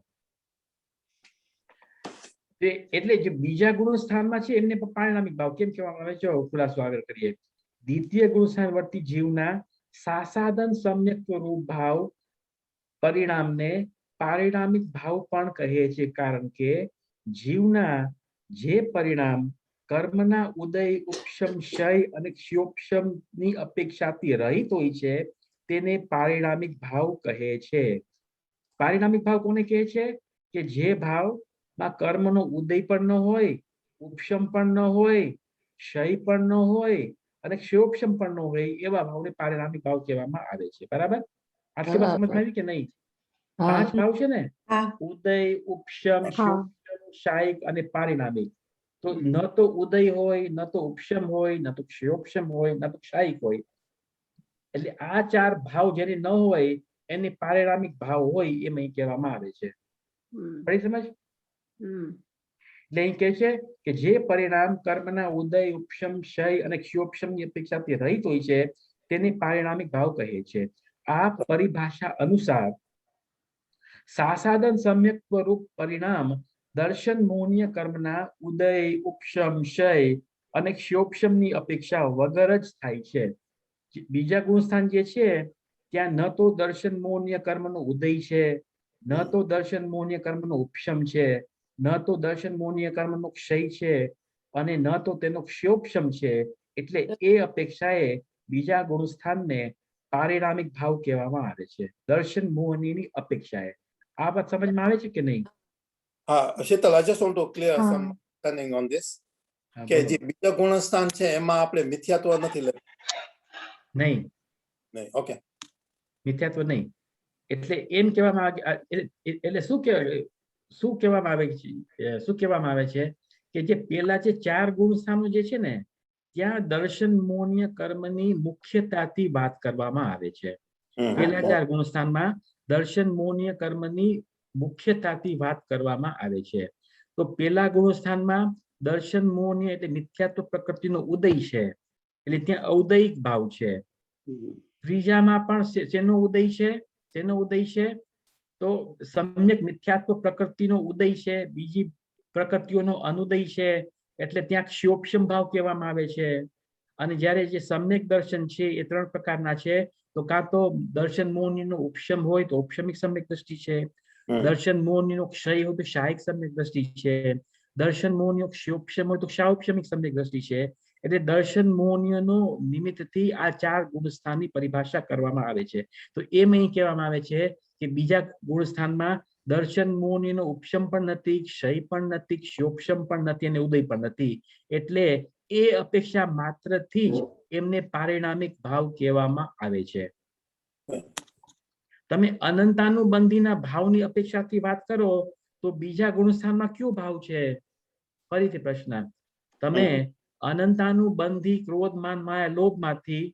એટલે જે બીજા ગુણસ્થાનમાં છે એમને પણ પારિણામિક ભાવ કેમ કહેવામાં આવે છે? ખુલાસો આગળ કરીએ. દ્વિતીય ગુણસ્થાનવર્તી જીવના સાસાદન સમ્યક રૂપ ભાવ પરિણામને પારિણામિક ભાવ પણ કહે છે, કારણ કે જીવના જે પરિણામ કર્મના ઉદય, ઉપશમ, ક્ષય અને ક્ષયોપશમની અપેક્ષાથી રહિત હોય છે તેને પારિણામિક ભાવ કહે છે. પારિણામિક ભાવ કોને કહે છે? કે જે ભાવમાં કર્મનો ઉદય પણ ન હોય, ઉપશમ પણ ન હોય, ક્ષય પણ ન હોય અને ક્ષયોપશમ પણ ન હોય એવા ભાવને પારિણામિક ભાવ કહેવામાં આવે છે. બરાબર? આટલી વાત સમજ આવી કે નહીં? પાંચ ભાવ છે ને, હા ઉદય, ઉપશમ, હા ક્ષયોપશમ, ક્ષાયિક અને પારિણામિક. તો ન તો ઉદય હોય, ન તો ઉપશમ હોય, ન તો ક્ષયોપશમ હોય, ન તો ક્ષાયિક હોય. એટલે આ ચાર ભાવ જેને ન હોય એને પારિણામિક ભાવ હોય એમ અહીં કહેવામાં આવે છે. પડી સમજ? એટલે અહીં કહે છે કે જે પરિણામ કર્મના ઉદય, ઉપશમ, ક્ષય અને ક્ષયોપશમની અપેક્ષાથી રહિત હોય છે તેને પારિણામિક ભાવ કહે છે. આ પરિભાષા અનુસાર સાસાદન સમ્યક રૂપ પરિણામ દર્શન મૌન્ય કર્મના ઉદય, ઉપશમ, ક્ષય અને ક્ષયોપશમની અપેક્ષા વગર જ થાય છે. બીજા ગુણસ્થાન જે છે ત્યાં ન તો દર્શન મૌન્ય કર્મનો ઉદય છે, ન તો દર્શન મૌન્ય કર્મનો ઉપશમ છે, ન તો દર્શન મૌન્ય કર્મનો ક્ષય છે અને ન તો તેનો ક્ષયોપશમ છે. એટલે એ અપેક્ષાએ બીજા ગુણસ્થાનને પારિણામિક ભાવ કહેવામાં આવે છે, દર્શન મોહનીની અપેક્ષાએ. આ વાત સમજમાં આવે છે કે નહીં? Sheetal, I just want to clear some understanding on this. કે જે બીજા ગુણસ્થાન છે એમાં આપણે મિથ્યાત્વ નથી લેવું. નહીં, નહીં. ઓકે, મિથ્યાત્વ નહીં. એટલે એમ કહેવામાં આવે, એટલે શું કહેવામાં આવે છે? શું કહેવામાં આવે છે કે જે પેલા જે ચાર ગુણસ્થાનો જે છે ને ત્યાં દર્શન મૌન્ય કર્મની મુખ્યતાથી વાત કરવામાં આવે છે. પેલા ચાર ગુણસ્થાનમાં દર્શન મૌન્ય કર્મની મુખ્યતાથી વાત કરવામાં આવે છે. તો પેલા ગુણસ્થાનમાં દર્શન મૌન્ય એટલે મિથ્યાત્વ પ્રકૃતિનો ઉદય છે, એટલે ત્યાં ઔદયિક ભાવ છે. ત્રીજામાં પણ શેનો ઉદય છે? શેનો ઉદય છે? તો સમ્યક મિથ્યાત્વ પ્રકૃતિનો ઉદય છે, બીજી પ્રકૃતિઓનો અનુદય છે, એટલે ત્યાં ક્ષયોપશમ ભાવ કહેવામાં આવે છે. અને જ્યારે જે સમ્યક દર્શન છે એ ત્રણ પ્રકારના છે. તો કાં તો દર્શન મૌનીનો ઉપશમ હોય તો ઉપશમિક સમ્યક દ્રષ્ટિ છે, દર્શન મૌનીનો ક્ષય હોય તો ક્ષાયિક સમ્યક દ્રષ્ટિ છે, દર્શન મૌનીનો ક્ષયોપશમ હોય તો ક્ષાયોપશમિક સમ્યક દ્રષ્ટિ છે. એટલે દર્શન મૌન્યનો નિમિત્તથી આ ચાર ગુણસ્થાનની પરિભાષા કરવામાં આવે છે. તો એમ અહીં કહેવામાં આવે છે કે બીજા ગુણસ્થાનમાં દર્શન મૌન્યનો ઉપશમ પણ નથી, ક્ષય પણ નથી, ક્ષયોપશમ પણ નથી અને ઉદય પણ નથી. એટલે એ અપેક્ષા માત્રથી જ એમને પારિણામિક ભાવ કહેવામાં આવે છે. તમે અનંતાનુબંધીના ભાવની અપેક્ષાથી વાત કરો તો બીજા ગુણસ્થાનમાં કયો ભાવ છે? ફરીથી પ્રશ્ન, તમે અનંતાનુબંધી ક્રોધ, માન, માયા, લોભમાંથી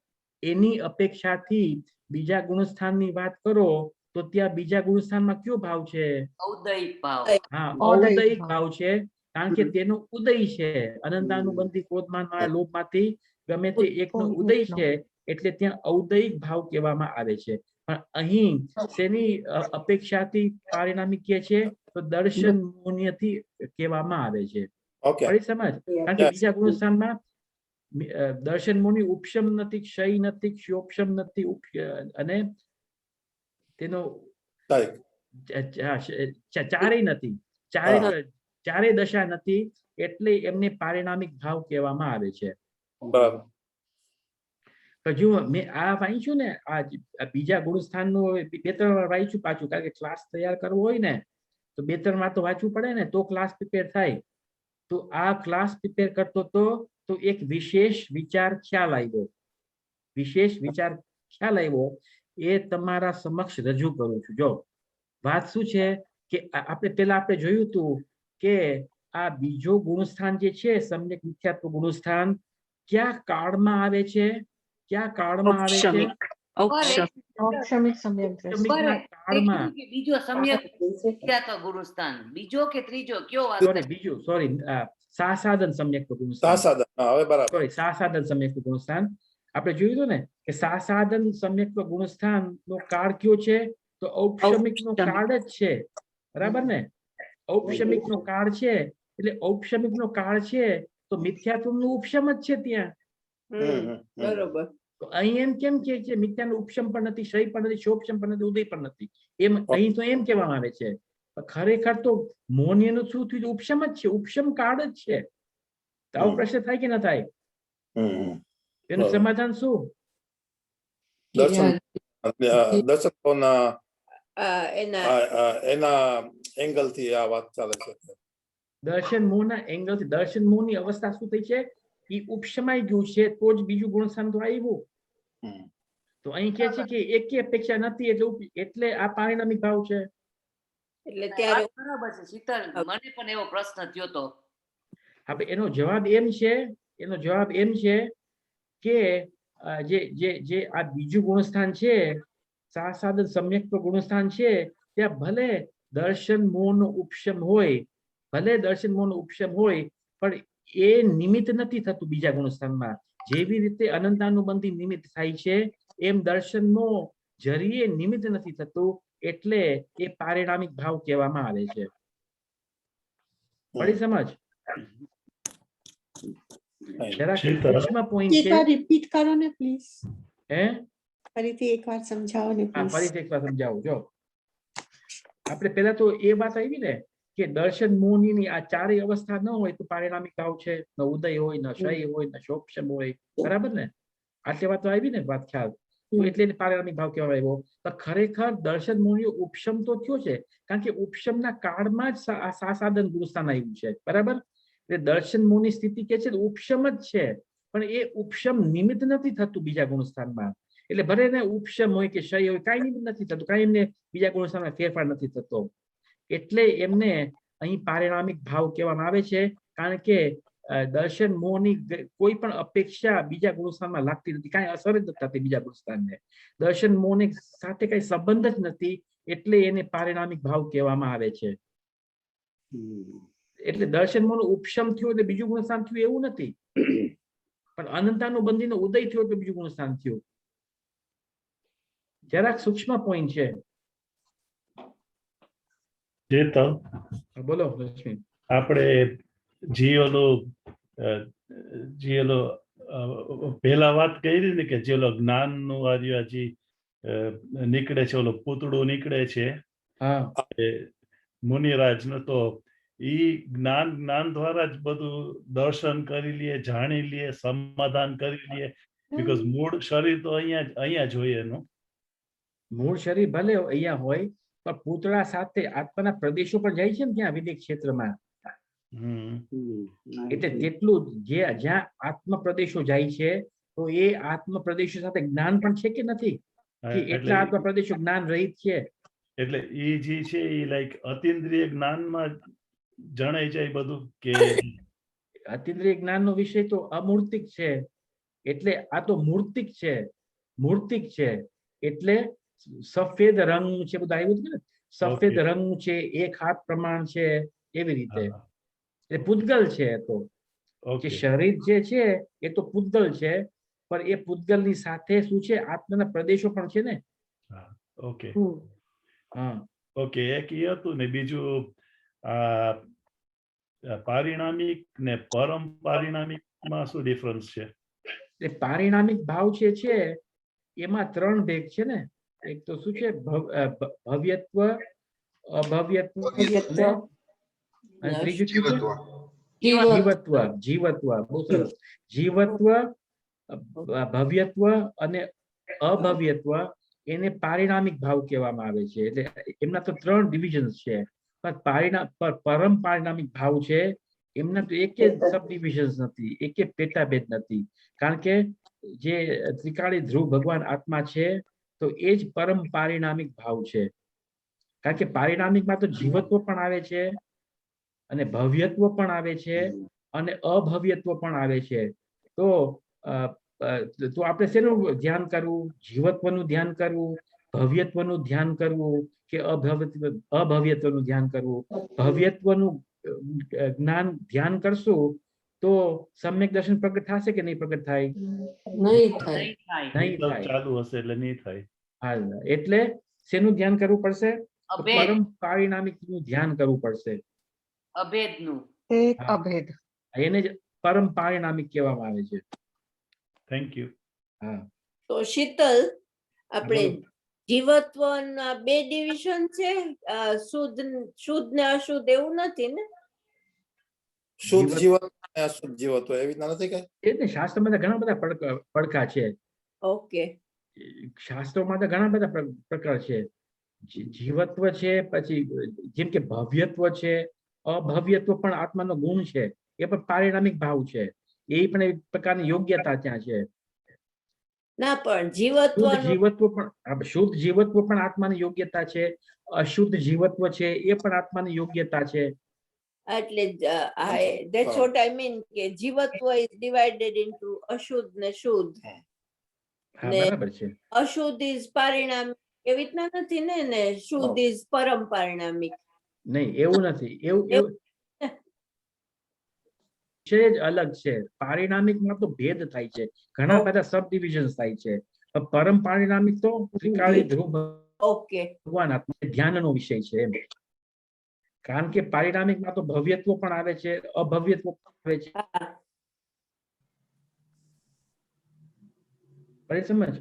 એની અપેક્ષાથી બીજા ગુણસ્થાનની વાત કરો તો ત્યાં બીજા ગુણસ્થાનમાં કયો ભાવ છે? ઔદયિક ભાવ. હા, ઔદયિક ભાવ છે, કારણ કે તેનો ઉદય છે. અનંતાનુબંધી ક્રોધ, માન, માયા, લોભમાંથી ગમે તે એકનો ઉદય છે, એટલે ત્યાં ઔદયિક ભાવ કહેવામાં આવે છે. પણ અહીં શેની અપેક્ષાથી પારિણામિક કહે છે? તો દર્શન મૌન્યથી કહેવામાં આવે છે. પડી સમજ? કારણ કે બીજા ગુણસ્થાનમાં દર્શન મૌની ઉપશમ નથી, ક્ષય નથી, ક્ષયોપશમ નથી અને તેનો ચારેય નથી, ચારે દશા નથી. એટલે એમને પારિણામિક ભાવ કહેવામાં આવે છે. બરાબર. તો જુઓ, મેં આ વાંચ્યું ને, આ બીજા ગુણસ્થાનનું બે ત્રણ વાર વાંચ્યું પાછું, કારણ કે ક્લાસ તૈયાર કરવો હોય ને તો બે ત્રણ વાર તો વાંચવું પડે ને, તો ક્લાસ પ્રિપેર થાય. તો આ ક્લાસ પ્રિપેર કરતો તો એક વિશેષ વિચાર ખ્યાલ આવ્યો, એ તમારા સમક્ષ રજૂ કરું છું. જો વાત શું છે કે આપણે જોયું હતું કે આ બીજો ગુણસ્થાન જે છે સમ્યક મિથ્યાત્વ ગુણસ્થાન ક્યાં કાળમાં આવે છે? ક્યાં કાળમાં આવે છે? બીજો સમ્યક મિથ્યાત્વ ગુણસ્થાન, બીજો કે ત્રીજો કયો વાત? બીજું, સોરી, સાસાદન સમ્યક ગુણસ્થાન. સાસાદન સમ્યક ગુણસ્થાન આપણે જોયું હતું ને કે સાસાદન સમ્યક ગુણસ્થાન નો કાળ કયો છે? તો ઔપશમિક નો કાળ જ છે. બરાબર ને? ઔપશમિક નો કાળ છે એટલે ઔપશમિક નો કાળ છે તો મિથ્યાત્વનું ઉપશમ જ છે ત્યાં. બરોબર. તો અહીં એમ કેમ કે છે મિથ્યાનું ઉપશમ પણ નથી, ક્ષય પણ નથી, શોપશમ પણ નથી, ઉદય પણ નથી, એમ અહીં તો એમ કહેવામાં આવે છે. ખરેખર તો મૌન્યનું શું થયું? ઉપશમ જ છે, ઉપશમ કાળ જ છે. તો આવો પ્રશ્ન થાય કે ના થાય? એનું બરાબર. સમાધાન શું? દર્શકોના એના એના એંગલ થી આ વાત ચાલે છે. દર્શન મોહના એંગલથી દર્શન મોહની અવસ્થા શું થઈ છે? એ ઉપશમાઈ ગયું છે તો જ બીજું ગુણસ્થાન તો આવ્યું. તો અહીં કે છે કે એકે અપેક્ષા નથી એટલે આ પારિણામિક ભાવ છે. એટલે ત્યારે બરાબર છે શીતલ, મને પણ એવો પ્રશ્ન થયો તો. હવે એનો જવાબ એમ છે કે જે આ બીજું ગુણસ્થાન છે, સાધન સમ્યક ગુણસ્થાન છે, ત્યાં ભલે દર્શન મોહનો ઉપશમ હોય, પણ એ નિમિત્ત નથી થતું બીજા ગુણસ્થાનમાં. જેવી રીતે અનંતાનુબંધી નિમિત્ત થાય છે એમ દર્શન મોહ જરીએ નિમિત્ત નથી થતું, એટલે એ પારિણામિક ભાવ કહેવામાં આવે છે. પડી સમજ? જરા સૂક્ષ્મ પોઈન્ટ છે. એકવાર રિપીટ કરો ને પ્લીઝ. હે? ફરીથી એકવાર સમજાવો ને હા, પ્લીઝ. ફરીથી એકવાર સમજાવું. જો આપણે પહેલા તો એ વાત આવી ને કે દર્શન મોહની આ ચારેય અવસ્થા ન હોય તો પારિણામિક ભાવ છે. ન ઉદય હોય, ન ક્ષય હોય, ન શોપશમ હોય. બરાબર ને? આટલી વાતો આવી ને વાત ખ્યાલ. તો એટલે એને પારિણામિક ભાવ કહેવામાં આવ્યો. તો ખરેખર દર્શન મોહની ઉપશમ તો થયો છે, કારણ કે ઉપશમના કાળમાં જ આ સાધન ગુણસ્થાન આવ્યું છે. બરાબર? એટલે દર્શન મોહની સ્થિતિ કે છે ઉપશમ જ છે, પણ એ ઉપશમ નિમિત્ત નથી થતું બીજા ગુણસ્થાનમાં. એટલે ભલે ને ઉપશમ હોય કે ક્ષય હોય, કાંઈ નિમિત્ત નથી થતું, કાંઈ એમને બીજા ગુણસ્થાનમાં ફેરફાર નથી થતો. એટલે એમને અહીં પારિણામિક ભાવ કહેવામાં આવે છે, કારણ કે દર્શન મોહની કોઈ પણ અપેક્ષા બીજા ગુણસ્થાનમાં લાગતી નથી, કાંઈ અસર જ નથી થતી બીજા ગુણસ્થાનને. દર્શન મોહની સાથે કઈ સંબંધ જ નથી, એટલે એને પારિણામિક ભાવ કહેવામાં આવે છે. એટલે દર્શન મોહનો ઉપશમ થયો એટલે બીજું ગુણસ્થાન થયું એવું નથી, પણ અનંતાનુબંધીનો ઉદય થયો એટલે બીજું ગુણસ્થાન થયું. જરાક સૂક્ષ્મ પોઈન્ટ છે. બોલો લક્ષ્મી. આપણે જીઓલો પહેલા વાત કરી ને કે જે જ્ઞાન નું આર્ય હજી નીકળે છે, ઓલો પૂતળું નીકળે છે મુનિરાજ નો, તો ઈ જ્ઞાન દ્વારા જ બધું દર્શન કરી લઈએ, જાણી લઈએ, સમાધાન કરી લઈએ, બીકોઝ મૂળ શરીર તો અહીંયા જ હોય એનું. મૂળ શરીર ભલે અહીંયા હોય, પણ પૂતળા સાથે આત્માના પ્રદેશો પર જાય છે ને ત્યાં વિદેશ ક્ષેત્રમાં. એટલે તેટલું જ્યાં આત્મ પ્રદેશો જાય છે તો એ આત્મ પ્રદેશો સાથે જ્ઞાન પણ છે કે નથી, કે એટલા આત્મ પ્રદેશો જ્ઞાન રહિત છે. એટલે એ જે છે એ લાઈક અતિન્દ્રિય જ્ઞાનમાં જણાય જાય બધું, કે અતિન્દ્રિય જ્ઞાનનો વિષય તો અમૂર્તિક છે, એટલે આ તો મૂર્તિક છે. એટલે સફેદ રંગ છે, બધું આવ્યું છે ને, સફેદ રંગ છે, એક હાથ પ્રમાણ છે, એવી રીતે. એ પૂતગલ છે. તો જે શરીર જે છે એ તો પૂતગલ છે, પણ એ પૂતગલની સાથે શું છે, આત્માના પ્રદેશો પણ છે ને. ઓકે એક એ હતું ને. બીજું આ પારિણામિક ને પરમ પારિણામિક માં શું ડિફરન્સ છે? એ પારિણામિક ભાવ છે એમાં ત્રણ ભેગ છે ને. એક તો શું છે, ભવ્યત્વ, અભવ્યત્વ, અને ત્રીજું જીવત્વ. બહુ સરસ. જીવત્વ, ભવ્યત્વ અને અભવ્યત્વ, એને પારિણામિક ભાવ કહેવામાં આવે છે. એટલે એમના તો ત્રણ ડિવિઝન્સ છે, પણ પરમ પારિણામિક ભાવ છે એમના તો એકે સબ ડિવિઝન્સ નથી, એકે પેટાભેદ નથી. કારણ કે જે ત્રિકાળી ધ્રુવ ભગવાન આત્મા છે તો એ જ પરમ પારિણામિક ભાવ છે. કારણ કે પારિણામિકમાં તો જીવત્વ પણ આવે છે, અને ભવ્યત્વ પણ આવે છે, અને અભવ્યત્વ પણ આવે છે. તો આપણે શેનું ધ્યાન કરવું? જીવત્વનું ધ્યાન કરવું, ભવ્યત્વનું ધ્યાન કરવું, કે અભવ્યત્વનું ધ્યાન કરવું? ભવ્યત્વનું જ્ઞાન ધ્યાન કરશું તો સમ્યક દર્શન પ્રગટ થશે કે નહીં પ્રગટ થાય? નહીં થાય. ચાલુ હશે એટલે નહીં થાય. એટલે શેનું ધ્યાન કરવું પડશે? પરમ પારિણામિક નું ધ્યાન કરવું પડશે. અભેદનું. એક હા. અભેદ. એને જ પરમ પારિણામિક કહેવામાં આવે છે. Thank you. હા તો શીતલ આપણે બોલો. જીવત્વના 2 ડિવિઝન છે, શુદ્ધ શુદ્ધ ને અશુદ્ધ એવું નથી ને? શુદ્ધ જીવત- જીવત્વ અને અશુદ્ધ જીવત્વ એવી રીતના નથી કઈ? એ જ ને, શાસ્ત્રમાં તો ઘણા બધા પડકા છે. ઓકે. શાસ્ત્રોમાં તો ઘણા બધા પ્રકાર છે. જીવત્વ છે, પછી જેમ કે ભવ્યત્વ છે, અભવ્યત્વ પણ આત્માનો ગુણ છે, એ પણ પારિણામિક ભાવ છે, એ પણ એક પ્રકારની યોગ્યતા ત્યાં છે. ના પણ શુદ્ધ જીવત્વનું જીવત્વ પણ શુદ્ધ જીવત્વ પણ આત્માની યોગ્યતા છે, અશુદ્ધ જીવત્વ છે એ પણ આત્માની યોગ્યતા છે. એટલે ધેટ્સ વોટ આઈ મીન કે જીવત્વ ઇઝ ડિવાઇડેડ ઇન્ટુ અશુદ્ધ ને શુદ્ધ. હા ને બરાબર છે. અશુદ્ધ ઇઝ પારિણામિક એવી રીતના નથી ને શુદ્ધ ઇઝ પરમ પારિણામિક. નહીં એવું નથી, એવું છે જ અલગ છે. પારિણામિકમાં તો ભેદ થાય છે, ઘણા બધા સબ ડિવિઝન થાય છે. પરમ પારિણામિક તો ત્રિકાળી ધ્રુવ ઓકે. ભગવાન આત્મા ધ્યાનનો વિષય છે એમ. કારણ કે પારિણામિકમાં તો ભવ્યત્વ પણ આવે છે, અભવ્યત્વ પણ આવે છે. હા પડી સમજ?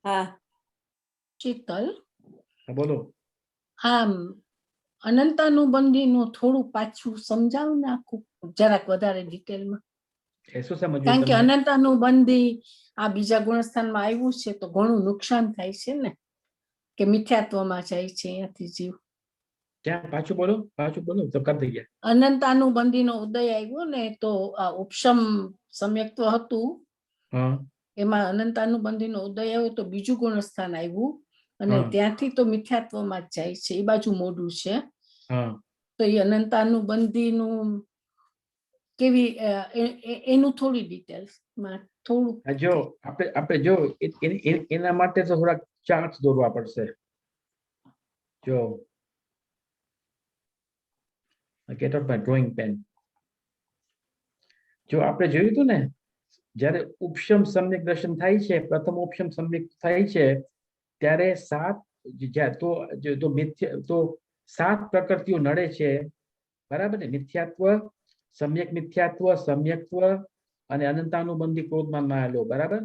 હા. શીતલ, હા, બોલો. આમ અનંતાનુબંધીનું થોડું પાછું સમજાવ ને, આખું જરાક વધારે ડિટેલમાં. એ શું સમજવું કારણ કે તમને? અનંતાનુબંધી આ બીજા ગુણસ્થાનમાં આવ્યું છે તો ઘણું નુકસાન થાય છે ને, કે મિથ્યાત્વમાં જાય છે અહીંયાથી જીવ. ત્યાં પાછું બોલો, પાછું બોલો તો કર દઈએ. અનંતાનુબંધીનો ઉદય આવ્યો ને તો આ ઉપશમ સમ્યક્ત્વ હતું, હા એમાં અનંતાનુબંધીનો ઉદય આવ્યો તો બીજું ગુણસ્થાન આવ્યું, અને હા. ત્યાંથી તો મિથ્યાત્વમાં જ જાય છે, એ બાજુ મોઢું છે. હા તો એ અનંતાનુબંધીનું કેવી એનું થોડી ડિટેલ્સમાં થોડું. આ જો આપણે જો એના માટે તો થોડાક ચાર્ટ દોરવા પડશે. જો get out my drawing pen. જો આપણે જોયું હતું ને, જ્યારે ઉપશમ સમ્યક દર્શન થાય છે, પ્રથમ ઉપશમ સમ્યક થાય છે, ત્યારે તો 7 પ્રકૃતિઓ નડે છે, બરાબર ને? મિથ્યાત્વ, સમ્યક મિથ્યાત્વ, સમ્યક્ત્વ અને અનંતાનુબંધી ક્રોધમાં નાયેલો, બરાબર?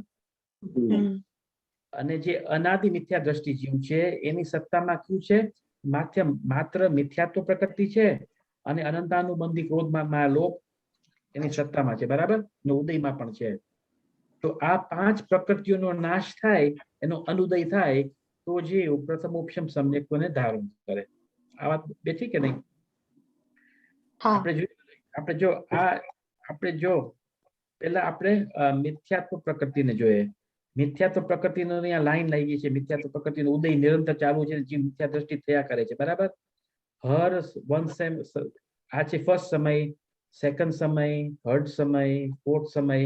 અને જે અનાદિ મિથ્યા દ્રષ્ટિ જીવ છે એની સત્તામાં શું છે? માત્ર મિથ્યાત્વ પ્રકૃતિ છે, અને અનંતાનુબંધી ક્રોધમાં નાયેલો એની સત્તામાં છે, બરાબર ને? ઉદયમાં પણ છે. તો આ 5 પ્રકૃતિઓનો નાશ થાય, એનો અનુદય થાય, તો જે પ્રથમ ઉપશમ સમ્યક્ત્વને ધારણ કરે. આ વાત બેઠી કે નહીં? આપણે જો પેલા આપણે મિથ્યાત્વ પ્રકૃતિને જોઈએ. મિથ્યાત્વ પ્રકૃતિનો અહીંયા લાઈન લાગી છે. મિથ્યાત્વ પ્રકૃતિનો ઉદય નિરંતર ચાલુ છે, જે મિથ્યા દ્રષ્ટિ થયા કરે છે, બરાબર? હર વન સેમ આ છે ફર્સ્ટ સમય, સેકન્ડ સમય, થર્ડ સમય, ફોર્થ સમય,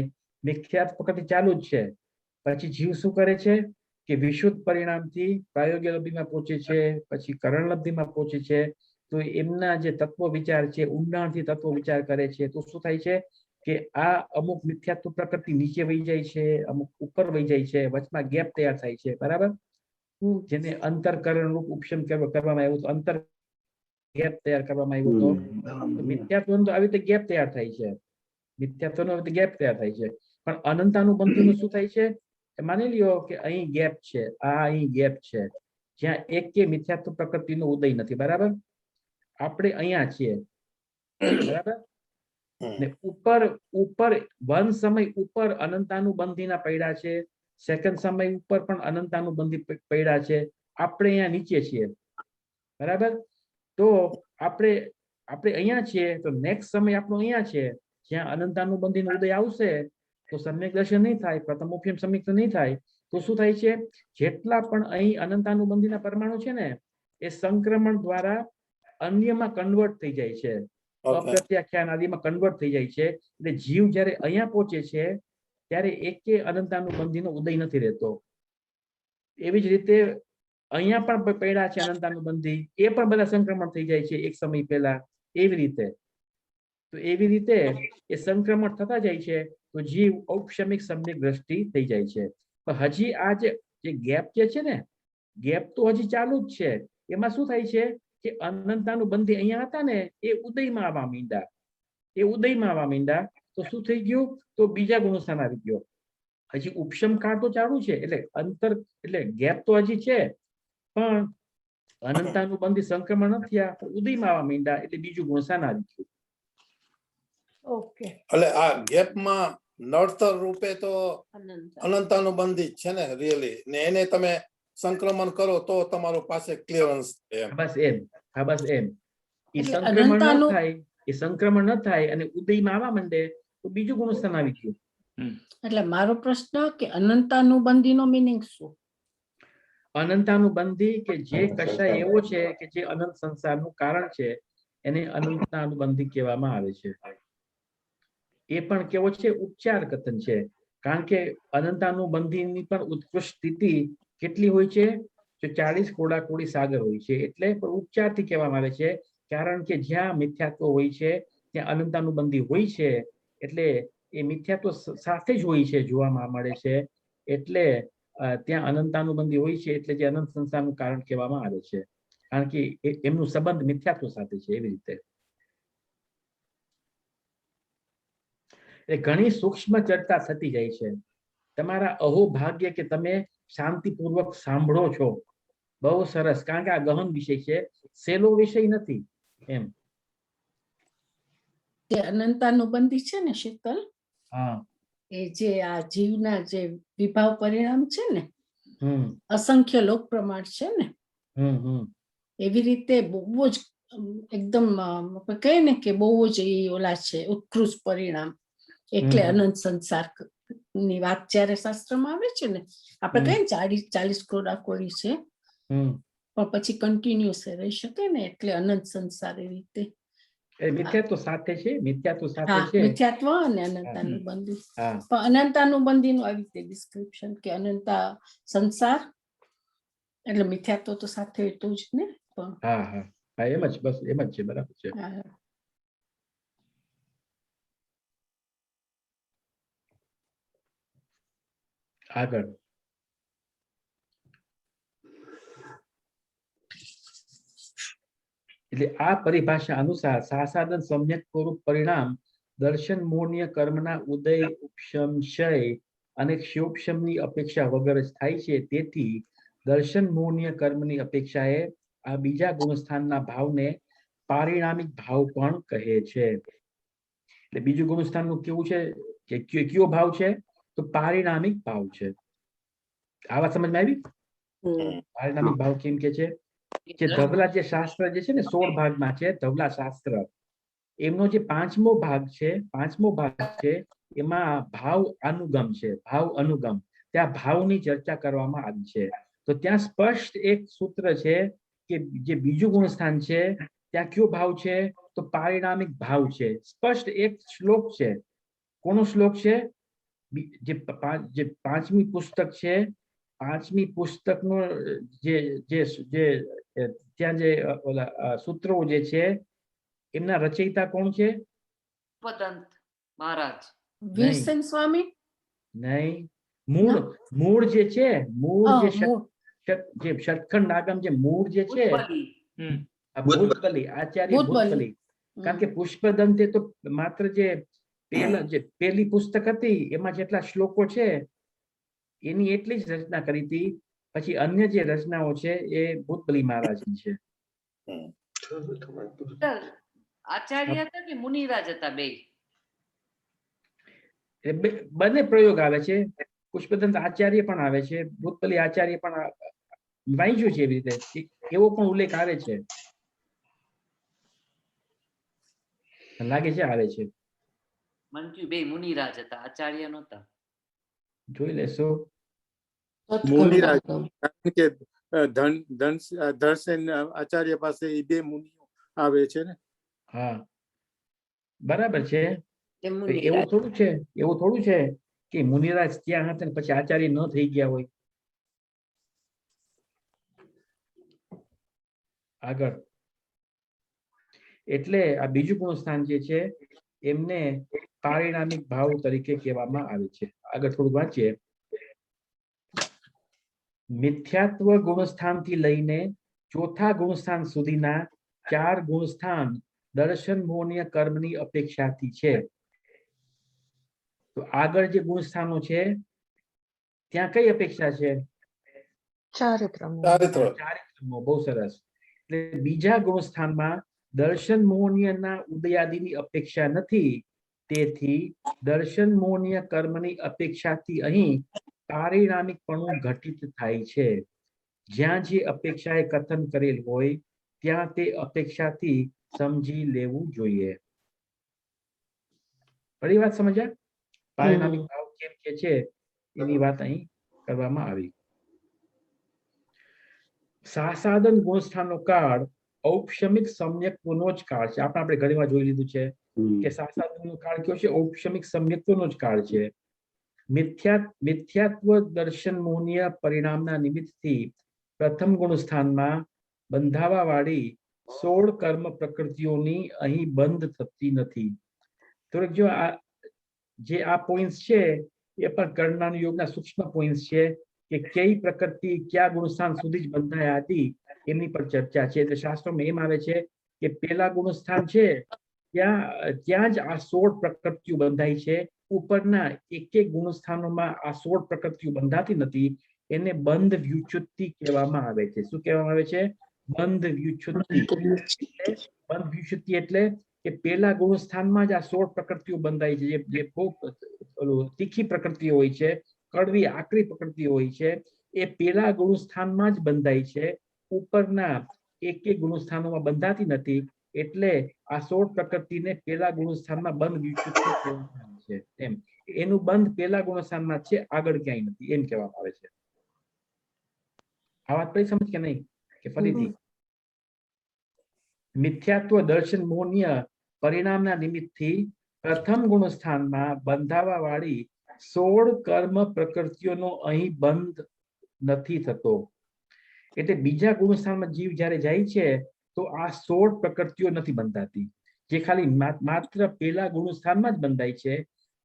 મિથ્યાત્વ પ્રકૃતિ ચાલુ જ છે. પછી જીવ શું કરે છે કે વિશુદ્ધ પરિણામથી પ્રાયોગિક લબ્ધિમાં પહોંચે છે, પછી કરણ લબ્ધિમાં પહોંચે છે. તો એમના જે તત્વ વિચાર છે, ઊંડાણથી તત્વ વિચાર કરે છે, તો શું થાય છે કે આ અમુક મિથ્યાત્વ પ્રકૃતિ નીચે વહી જાય છે, અમુક ઉપર વહી જાય છે, વચમાં ગેપ તૈયાર થાય છે, બરાબર? જેને અંતરકરણ રૂપ ઉપશમ કરવામાં આવ્યું તો અંતર ગેપ તૈયાર કરવામાં આવ્યો તો મિથ્યાત્વનો તો આવી રીતે ગેપ તૈયાર થાય છે. મિથ્યાત્વનો આવી રીતે ગેપ તૈયાર થાય છે. પણ અનંતાનુબંધીનું શું થાય છે? માની લ્યો કે અહીં ગેપ છે, અહીં ગેપ છે, જ્યાં એક કે મિથ્યાત્વ પ્રકૃતિનો ઉદય નથી, બરાબર? આપણે અહીંયા છીએ, બરાબર? ને ઉપર વન સમય ઉપર અનંતાનુબંધીના પૈડા છે, સેકન્ડ સમય ઉપર પણ અનંતાનુબંધી પૈડા છે, આપણે અહીંયા નીચે છીએ, બરાબર? તો આપણે અહીંયા છીએ, તો નેક્સ્ટ સમય આપણો અહીંયા છે, જ્યાં અનંતાનુબંધીનો ઉદય આવશે તો સમ્યક દર્શન નહીં થાય, પ્રથમ ઉપશમ સમ્યક નહીં થાય. તો શું થાય છે? જેટલા પણ અહીં અનંતાનુબંધીના પરમાણુ છે ને, એ સંક્રમણ દ્વારા અન્યમાં કન્વર્ટ થઈ જાય છે, અપ્રત્યાખ્યાન આદિમાં કન્વર્ટ થઈ જાય છે. એટલે જીવ જ્યારે અહીંયા પહોંચે છે ત્યારે એકે અનંતાનુબંધીનો ઉદય નથી રહેતો. એવી જ રીતે અહીંયા પણ પૈડા છે અનંતાનુબંધી, એ પણ બધા સંક્રમણ થઈ જાય છે એક સમય પહેલા. એવી રીતે એ સંક્રમણ થતા જાય છે, તો જીવ ઔપશમિક સમ્યક દ્રષ્ટિ થઈ જાય છે. પણ હજી આ જે ગેપ જે છે ને, ગેપ તો હજી ચાલુ જ છે. એમાં શું થાય છે કે અનંતાનુબંધી અહીંયા હતા ને, એ ઉદયમાં આવવા માંડ્યા. એ ઉદયમાં આવવા માંડ્યા તો શું થઈ ગયું? તો બીજા ગુણસ્થાન આવી ગયો. હજી ઉપશમ કાળ તો ચાલુ છે, એટલે અંતર એટલે ગેપ તો હજી છે, પણ અનંતાનુબંધી સંક્રમણ નથી થયા. ઉદયમાં આવવા માંડ્યા એટલે બીજું ગુણસ્થાન આવી ગયું. ઓકે. એટલે આ ગેપમાં નડતર રૂપે તો અનંતાનુબંધી જ છે ને રિયલી, ને એને તમે સંક્રમણ કરો તો તમારું પાસે ક્લિયરન્સ છે એમ. બસ એમ. હા બસ એમ. એ એટલે સંક્રમણ ન અનંતાનું- થાય, એ સંક્રમણ ન થાય અને ઉદયમાં આવવા માંડે તો બીજું ગુણસ્થાન આવી ગયું. એટલે મારો પ્રશ્ન કે અનંતાનુબંધી નો મિનિંગ શું? અનંતાનુબંધી કે જે કશાય એવો છે કે જે અનંત સંસારનું કારણ છે, એને અનંતાનુબંધી કહેવામાં આવે છે. એ પણ કેવો છે? ઉપચાર કથન છે. કારણ કે અનંતાનુબંધીની પણ ઉત્કૃષ્ટ સ્થિતિ કેટલી હોય છે? જો 40 કોડાકોડી સાગર હોય છે. એટલે પણ ઉપચારથી કહેવામાં આવે છે, કારણ કે જ્યાં મિથ્યાત્વ હોય છે ત્યાં અનંતાનુબંધી હોય છે. એટલે એ મિથ્યાત્વ સાથે જ હોય છે, જોવામાં મળે છે. એટલે ત્યાં અનંતાનુબંધી હોય છે, એટલે જે અનંત સંસારનું કારણ કહેવામાં આવે છે, કારણ કે એમનું સંબંધ મિથ્યાત્વ સાથે છે. એવી રીતે એ ઘણી સૂક્ષ્મ ચર્ચા થતી જાય છે. તમારા અહોભાગ્ય કે તમે શાંતિપૂર્વક સાંભળો છો. બહુ સરસ, કારણ કે આ ગહન વિષય છે, સહેલો વિષય નથી એમ. જે અનંતાનુબંધી છે ને શીતલ, હા. એ જે આ જીવના જે વિભાવ પરિણામ છે ને, હમ અસંખ્ય લોક પ્રમાણ છે ને, હમ હમ એવી રીતે બહુ જ એકદમ આપણે કહીએ ને કે બહુ જ એ ઓલા છે ઉત્કૃષ્ટ પરિણામ. એટલે અનંત સંસાર ની વાત જયારે શાસ્ત્રમાં આવે છે ને, આપણે કહીએ ને 40 કોડાકોડી છે, હમ પણ પછી કન્ટિન્યુઅસ રહી શકે ને, એટલે અનંત સંસાર એવી રીતે. એ મિથ્યાત્વ સાથે છે, મિથ્યાત્વ સાથે હા, છે. મિથ્યાત્વ અને અનંતાનુબંધી. હા પણ અનંતાનુબંધી નું આવી રીતે ડિસ્ક્રિપ્શન કે અનંતા સંસાર એટલે મિથ્યાત્વ તો સાથે હતું જ ને. પણ હા હા હા, એમ જ, બસ એમ જ છે. બરાબર છે. હા, આગળ એટલે આ પરિભાષા અનુસાર સાસાદન સમ્યક સ્વરૂપ પરિણામ દર્શન મૂળ્ય કર્મના ઉદય, ઉપશમ, ક્ષય અને ક્ષયોપશમની અપેક્ષા વગર જ થાય છે. તેથી દર્શન મૂળ્ય કર્મની અપેક્ષાએ આ બીજા ગુણસ્થાનના ભાવને પારિણામિક ભાવ પણ કહે છે. એટલે બીજું ગુણસ્થાનનું કેવું છે કે કયો ભાવ છે? તો પારિણામિક ભાવ છે. આ વાત સમજમાં આવી? પારિણામિક ભાવ કેમ કે છે? જે ધવલા જે શાસ્ત્ર જે છે ને 16 ભાગમાં છે, ધવલા શાસ્ત્ર, એમનો જે પાંચમો ભાગ છે, એમાં ભાવ અનુગમ છે. ભાવ અનુગમ, ત્યાં ભાવની ચર્ચા કરવામાં આવી છે. તો ત્યાં સ્પષ્ટ એક સૂત્ર છે કે જે બીજું ગુણસ્થાન છે ત્યાં કયો ભાવ છે? તો પારિણામિક ભાવ છે. સ્પષ્ટ એક શ્લોક છે. કોનો શ્લોક છે? જે પાંચમી પુસ્તક છે, પાંચમી પુસ્તકનો જે ત્યાં જે ઓલા સૂત્રો જે છે, એમના રચયિતા કોણ છે? ઉપદંત મહારાજ. વીરસેન સ્વામી. નહીં, મૂળ જે છે, મૂળ જે શતખંડ નાગમ જે મૂળ જે છે, ભૂતબલી, આચાર્ય ભૂતબલી. કારણ કે પુષ્પદંતે તો માત્ર જે પહેલી પુસ્તક હતી એમાં જેટલા શ્લોકો છે એની એટલી જ રચના કરી હતી. પછી અન્ય જે રચનાઓ છે એ ભૂતબલી મહારાજની છે. આચાર્ય હતા કે મુનિરાજ હતા? બે બંને પ્રયોગ આવે છે. પુષ્પદંત આચાર્ય પણ આવે છે, ભૂતબલી આચાર્ય પણ વાંચ્યું છે. એવી રીતે એવો પણ ઉલ્લેખ આવે છે, લાગે છે આવે છે. મન બે મુનિરાજ હતા, આચાર્ય નહોતા. જોઈ લેશો. મુનિરાજ, કારણ કે ધનસેન આચાર્ય પાસે એ બે મુનિઓ આવે છે ને. હા, બરાબર છે. એવું થોડું છે કે મુનિરાજ ત્યાં હતા ને પછી આચાર્ય ન થઈ ગયા હોય. આગળ એટલે આ બીજું ગુણસ્થાન જે છે એમને પારિણામિક ભાવ તરીકે કહેવામાં આવે છે. આગળ થોડું વાંચીએ. મિથ્યાત્વ ગુણસ્થાનથી લઈને ચોથા ગુણસ્થાન સુધીના 4 ગુણસ્થાન દર્શન મોહનીય કર્મની અપેક્ષાથી છે. તો આગળ જે ગુણસ્થાનો છે ત્યાં કઈ અપેક્ષા છે? ચારિત્ર ચારિત્રમો. બહુ સરસ. એટલે બીજા ગુણસ્થાનમાં દર્શન મોહનીયના ઉદયાદિની અપેક્ષા નથી, તેથી દર્શન મોહનીય કર્મની અપેક્ષાથી અહીં પારિણામિકપણું ઘટિત થાય છે. જ્યાં જે અપેક્ષાએ કથન કરેલ હોય ત્યાં તે અપેક્ષાથી સમજી લેવું જોઈએ. બધી વાત સમજ્યા? પારિણામિક ભાવ કેમ કે છે એની વાત અહીં કરવામાં આવી. સાસાદન ગુણસ્થાનનો કાળ ઔપશમિક સમ્યક્ત્વનો જ કાળ છે. આપણે ઘણી વાર જોઈ લીધું છે કે સાસાદનનો કાળ કયો છે? ઔપશમિક સમ્યક્ત્વનો જ કાળ છે. મિથ્યાત્વ દર્શન મોહનીય પરિણામના નિમિત્તથી પ્રથમ ગુણસ્થાનમાં બંધાવા વાળી 16 કર્મ પ્રકૃતિઓની અહીં બંધ થતી નથી. તો જો જે આ પોઈન્ટ્સ છે એ પણ કર્ણના યોગના સૂક્ષ્મ પોઈન્ટ્સ છે કે કઈ પ્રકૃતિ કયા ગુણસ્થાન સુધી જ બંધાયા હતી એમની પર ચર્ચા છે. એટલે શાસ્ત્રોમાં એમ આવે છે કે પેલા ગુણસ્થાન છે ત્યાં જ આ 16 પ્રકૃતિઓ બંધાઈ છે. ઉપરના એક ગુણસ્થાનોમાં આ 16 પ્રકૃતિઓ બંધાતી નથી. એને બંધ વ્યુચ્યુતિ કહેવામાં આવે છે. શું કહેવામાં આવે છે? બંધ વ્યુચ્યુતિ. બંધ વ્યુચ્યુતિ એટલે કે પેલા ગુણસ્થાનમાં જ આ 16 પ્રકૃતિઓ બંધાઈ છે, જે બહુ તીખી પ્રકૃતિઓ હોય છે, કડવી આકરી પ્રકૃતિઓ હોય છે. એ પેલા ગુણસ્થાનમાં જ બંધાય છે. ઉપરના એક ગુણસ્થાનોમાં બંધાતી નથી. એટલે આ 16 પ્રકૃતિને પેલા ગુણસ્થાનમાં બંધ વ્યુચ્યુતિ કહેવામાં આવે છે. એમ એનું બંધ પેલા ગુણસ્થાનમાં છે, આગળ ક્યાંય નથી, એમ કહેવામાં આવે છે. આ વાત પડી સમજ કે નહીં? કે ફરીથી? મિથ્યાત્વ દર્શન મોહનીય પરિણામના નિમિત્તથી પ્રથમ ગુણસ્થાનમાં બંધાવા વાળી 16 કર્મ પ્રકૃતિઓનો અહીં બંધ નથી થતો. એટલે બીજા ગુણસ્થાનમાં જીવ જ્યારે જાય છે તો આ 16 પ્રકૃતિઓ નથી બંધાતી, જે ખાલી માત્ર પેલા ગુણસ્થાનમાં જ બંધાય છે.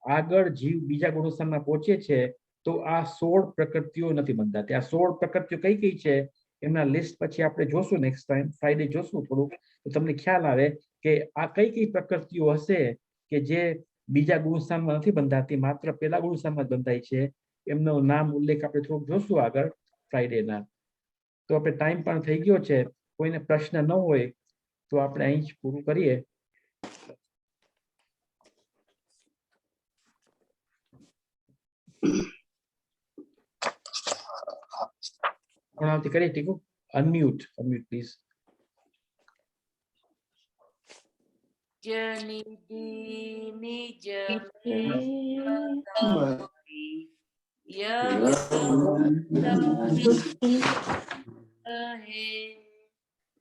આગળ જીવ બીજા ગુણસ્થાનમાં પહોંચે છે તો આ 16 પ્રકૃતિઓ નથી બંધાતી. આ 16 પ્રકૃતિઓ કઈ કઈ છે એમના લિસ્ટ પછી આપણે જોશું, નેક્સ્ટ ટાઈમ ફ્રાઈડે જોશું થોડુંક, તો તમને ખ્યાલ આવે કે આ કઈ કઈ પ્રકૃતિઓ હશે કે જે બીજા ગુણસ્થાનમાં નથી બંધાતી, માત્ર પેલા ગુણસ્થાનમાં જ બંધાય છે. એમનો નામ ઉલ્લેખ આપણે થોડુંક જોશું આગળ ફ્રાઈડેના. તો આપણે ટાઈમ પણ થઈ ગયો છે. કોઈને પ્રશ્ન ન હોય તો આપણે અહીં જ પૂરું કરીએ. કરીએ ટીકુ. Unmute please. નિજ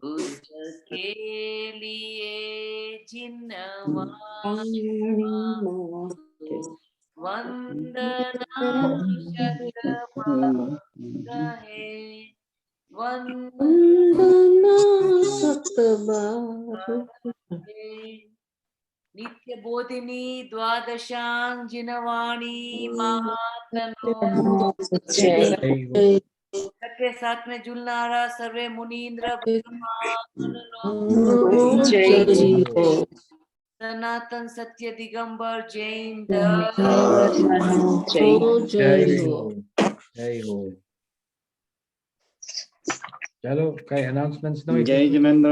उसके लिए वंदना है नित्य बोधिनी द्वादशांग जिनवाणी महात्मनो 7 में जुलनारा सर्वे मुनीन्द्र सनातन सत्य दिगंबर जैन जय हो. चलो कई अनाउंसमेंट्स. जय जिनेन्द्र.